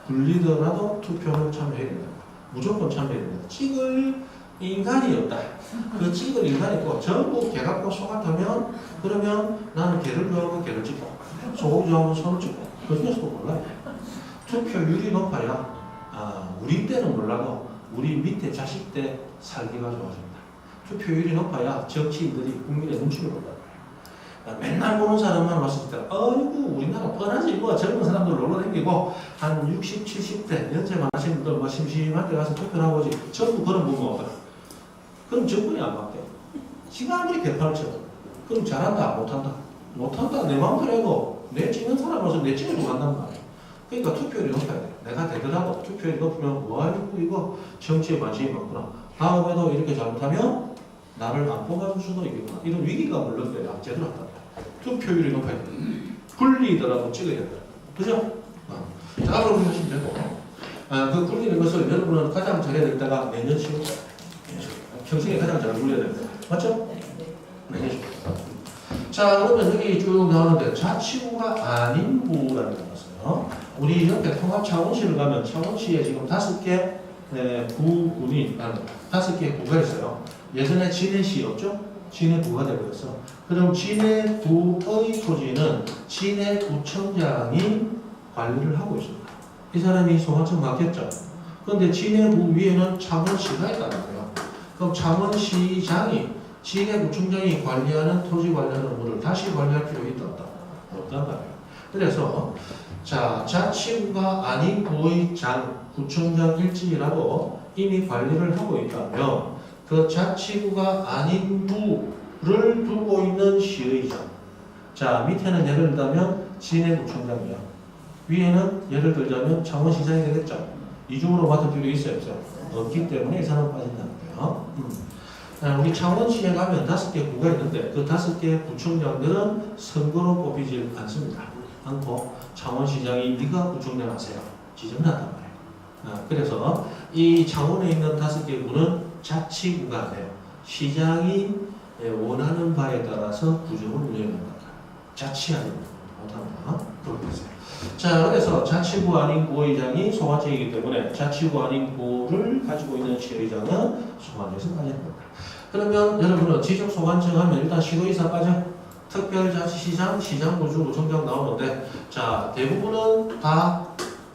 굴리더라도 투표를 참여해야 된다. 무조건 참여해야 된다. 찍을 인간이 없다. 그 찍을 인간이 있고 전부 개 갖고 소 같으면 그러면 나는 개를 좋아하면 개를 찍고 소고기 좋아하면 소를 찍고 그 중에서도 몰라요. 투표율이 높아야 우리 때는 몰라도 우리 밑에 자식 때 살기가 좋아집니다. 투표율이 높아야 정치인들이 국민의 눈치를 본다. 맨날 보는 사람만 왔을 때 어이구 우리나라 뻔하지 뭐 젊은 사람들 놀러 다니고 한 60, 70대 연세 많으신 분들 뭐 심심할 때 가서 투표를 하고 오지 전부 그런 부분 없더라. 그럼 정권이 안 바뀌어. 지가 아무리 개판을 쳐. 그럼 잘한다 못한다 내 마음대로 해도 내 찍는 사람으로서 내 찍어도 간단 말이야. 그러니까 투표율이 높아야 돼. 내가 되더라도 투표율이 높으면 아이고 이거 정치에 관심이 많구나. 다음에도 이렇게 잘못하면 나를 안 뽑아줄 수도 있겠구나. 이런 위기가 물론 돼야 제대로 한다. 투표율이 높아야 돼. 굴리더라도 찍어야 된다. 그죠? 자, 앞으로 하시면 되고. 그 굴리는 것을 여러분은 가장 잘해야 될 때가 내년식. 평생에 가장 잘 굴려야 됩니다. 맞죠? 내년식. 자, 그러면 여기 쭉 나오는데 자치구가 아닌 구라는 게 있어요. 우리 옆에 통합 창원시를 가면 창원시에 지금 5개 구군이 5개 구가 있어요. 예전에 진해시였죠? 진해구가 되버렸어. 그럼 진해구의 토지는 진해구청장이 관리를 하고 있습니다. 이 사람이 소관청 맡겼죠. 그런데 진해구 위에는 창원시가 있다는 거예요. 그럼 창원시장이 진해구청장이 관리하는 토지 관련 업무를 다시 관리할 필요가 있다 없다? 없단 말이에요. 그래서 자치구가 아닌 구의 구청장 일지라도 이미 관리를 하고 있다면 그 자치구가 아닌 구를 두고 있는 시의장. 자, 밑에는 예를 들자면 진해구청장이야. 위에는 예를 들자면 창원시장이 되겠죠. 이중으로 맡을 필요가 있어요, 없어요? 없기 때문에 이 사람 빠진다는 거예요. 우리 창원시에 가면 5개 구가 있는데 그 5개 구청장들은 선거로 뽑히지 않습니다. 않고 창원시장이 네가 구청장 하세요. 지정한단 말이에요. 그래서 이 창원에 있는 5개 구는 자치구가 돼요. 시장이 원하는 바에 따라서 구정을 운영한다. 자치하는 못한다. 그렇게 했어요. 자, 그래서 자치구 아닌 구의장이 소관청이기 때문에 자치구 아닌 구를 가지고 있는 시의장은 소관청에서 빠지는 겁니다. 그러면 여러분은 지적 소관청 하면 일단 시도의사 빠져. 특별자치시장, 시장구주, 구청장 나오는데 자, 대부분은 다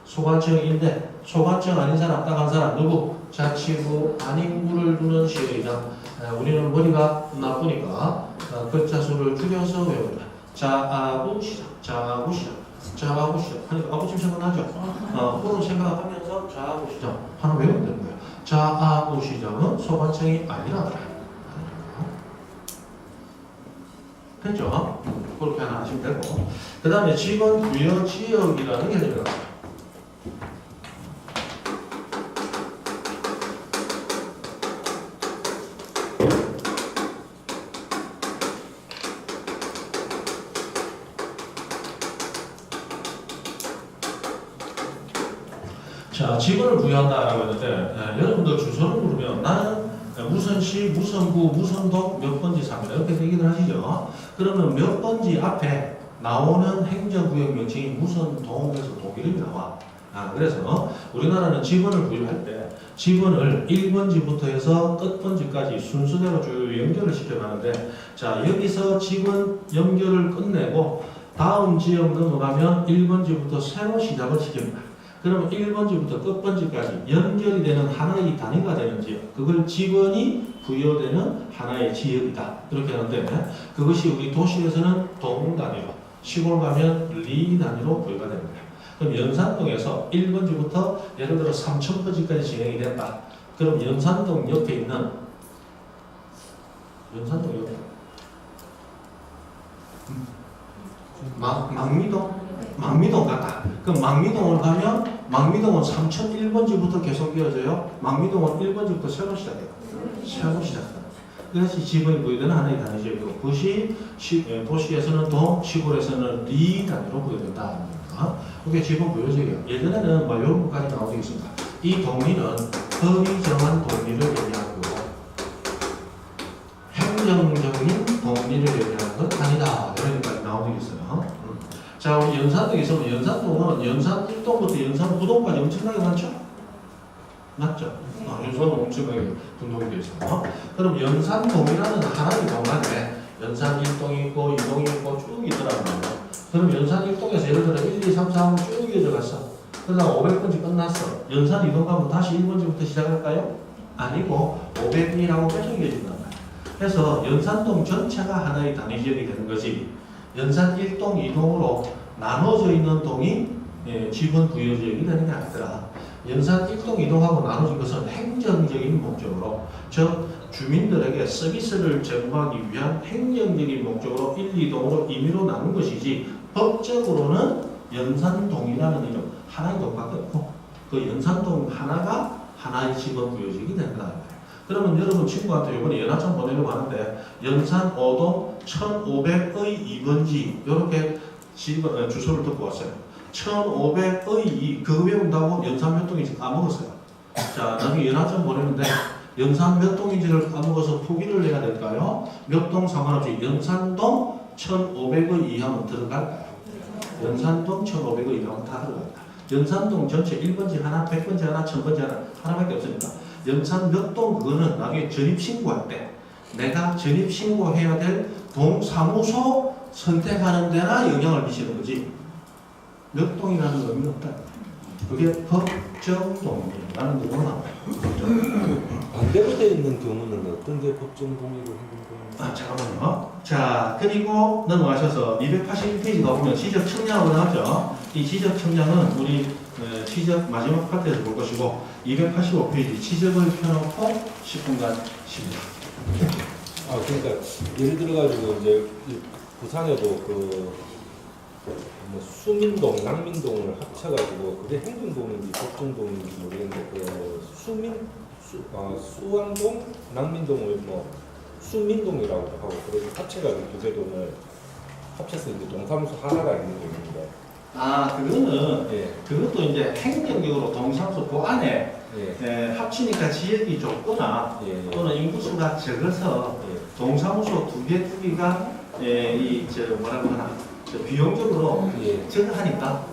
소관청인데 소관청 아닌 사람, 딱 한 사람 누구? 자치구 아닌 구를 두는 시의장. 우리는 머리가 나쁘니까 글자 수를 줄여서 외웁니다. 자아구시장, 자아구시장, 자아구시장. 하니까 아구찜 생각나죠? 그런 생각하면서 자아구시장 하나 외우면 되는 거예요. 자아구시장은 소관청이 아니라더라. 됐죠? 그렇게 하나 하시면 되고. 그 다음에 지번 부여 지역이라는 개념이 나와요. 자, 지번을 부여한다라고 했는데 여러분들 주소를 물으면 나는 무선시, 무선구, 무선동 몇 번지 삽니다. 이렇게 얘기를 하시죠. 그러면 몇 번지 앞에 나오는 행정구역 명칭이 무선동에서 동일이 나와. 그래서 우리나라는 지번을 부여할 때 지번을 1번지부터 해서 끝번지까지 순서대로 쭉 연결을 시켜가는데, 자, 여기서 지번 연결을 끝내고 다음 지역 넘어가면 1번지부터 새로 시작을 시킵니다. 그러면 1번지부터 끝번지까지 연결이 되는 하나의 단위가 되는 지역, 그걸 지번이 부여되는 하나의 지역이다. 이렇게 하는데, 그것이 우리 도시에서는 동 단위로, 시골 가면 리 단위로 부여가 됩니다. 그럼 연산동에서 1번지부터 예를 들어 3,000번지까지 진행이 된다. 그럼 연산동 옆에 있는 연산동 옆에 망미동 같다. 그럼 망미동을 가면 망미동은 3,001번지부터 계속 이어져요. 망미동은 1번지부터 새로 시작해요. 새로 시작해요. 그래서 지번이 부여되는 하나의 단위지역이고, 그것이 도시에서는 동, 시골에서는 리 단위로 부여된다. 그게 지번 부여지역이에요. 예전에는 뭐 이런 것까지 나오고 있습니다. 이 동리는 법이 정한 동리를 얘기하고 행정적인 동리를 얘기하는 건 아니다. 이런 것까지 나오고 있어요. 자, 우리 연산동에 있으면 연산동은 연산 1동부터 연산 9동까지 엄청나게 많죠? 맞죠? 연산동 엄청나게 분동이 되어 있어요. 그럼 연산동이라는 하나의 동 안에 연산 1동이 있고 2동이 있고 쭉 있더라고요. 그럼 연산 1동에서 예를 들어 1, 2, 3, 4, 5 쭉 이어져 갔어. 그러다가 500번지 끝났어. 연산 2동 가면 다시 1번지부터 시작할까요? 아니고 500이라고 계속 이어진단 말이야. 그래서 연산동 전체가 하나의 단위 지역이 되는 거지, 연산 1동, 2동으로 나눠져 있는 동이 지번 부여 지역이 되는 게 아니더라. 연산 1동, 2동하고 나눠진 것은 행정적인 목적으로, 즉 주민들에게 서비스를 제공하기 위한 행정적인 목적으로 1, 2동으로 임의로 나눈 것이지, 법적으로는 연산동이라는 이름 하나의 동밖에 없고, 그 연산동 하나가 하나의 지번 부여 지역이 된다. 그러면 여러분 친구한테 이번에 연하장 보내려고 하는데, 연산 5동 1500의 2번지 이렇게 주소를 듣고 왔어요. 1500의 2, 그거 외운다고 연산 몇 동인지 까먹었어요. 자, 나중에 연하장 보내는데 연산 몇 동인지를 까먹어서 포기를 해야 될까요? 몇 동 상관없이 연산동 1500의 2 하면 들어갈까요? 연산동 1500의 2 하면 다 들어갑니다. 연산동 전체 1번지 하나, 100번지 하나, 1000번지 하나, 하나밖에 없으니까 연산 몇 동, 그거는 나중에 전입신고할 때 내가 전입신고해야 될 동사무소 선택하는 데나 영향을 미치는 거지, 몇 동이라는 의미는 없다. 그게 법정동이라는 거로 나와요. 반대로 되어 있는 경우는 어떤 게 법정동이고 행정동이고? 잠깐만요. 자, 그리고 넘어가셔서 281페이지 가보면 지적 청량으로 나왔죠. 이 지적 청량은 우리 지적 마지막 파트에서 볼 것이고, 285페이지 지적을 펴놓고 10분간 쉽니다. 그러니까 예를 들어가지고 이제 부산에도 뭐 수민동, 낭민동을 합쳐가지고 그게 행정동인지 법정동인지 모르겠는데, 수왕동, 낭민동을 뭐 수민동이라고 하고, 그래서 합쳐가지고 두 개 동을 합쳐서 이제 동사무소 하나가 있는 동인데. 그거는 그것도 이제 행정적으로 동사무소 그 안에 합치니까 지역이 좁거나 또는 인구수가 적어서 동사무소 두 개가 뭐라고 하나 비용적으로 적어하니까.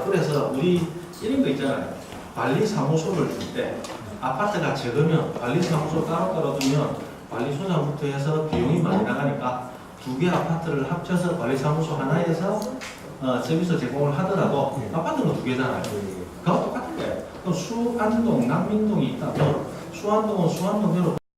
그래서 우리 이런 거 있잖아요. 관리사무소를 줄 때 아파트가 적으면 관리사무소 따로 두면 관리소장부터 해서 비용이 많이 나가니까 두 개 아파트를 합쳐서 관리사무소 하나에서 서비스 제공을 하더라도 아파트는 두 개잖아요. 그거 똑같은 거예요. 그럼 수안동, 낭민동이 있다면 수안동은 수안동대로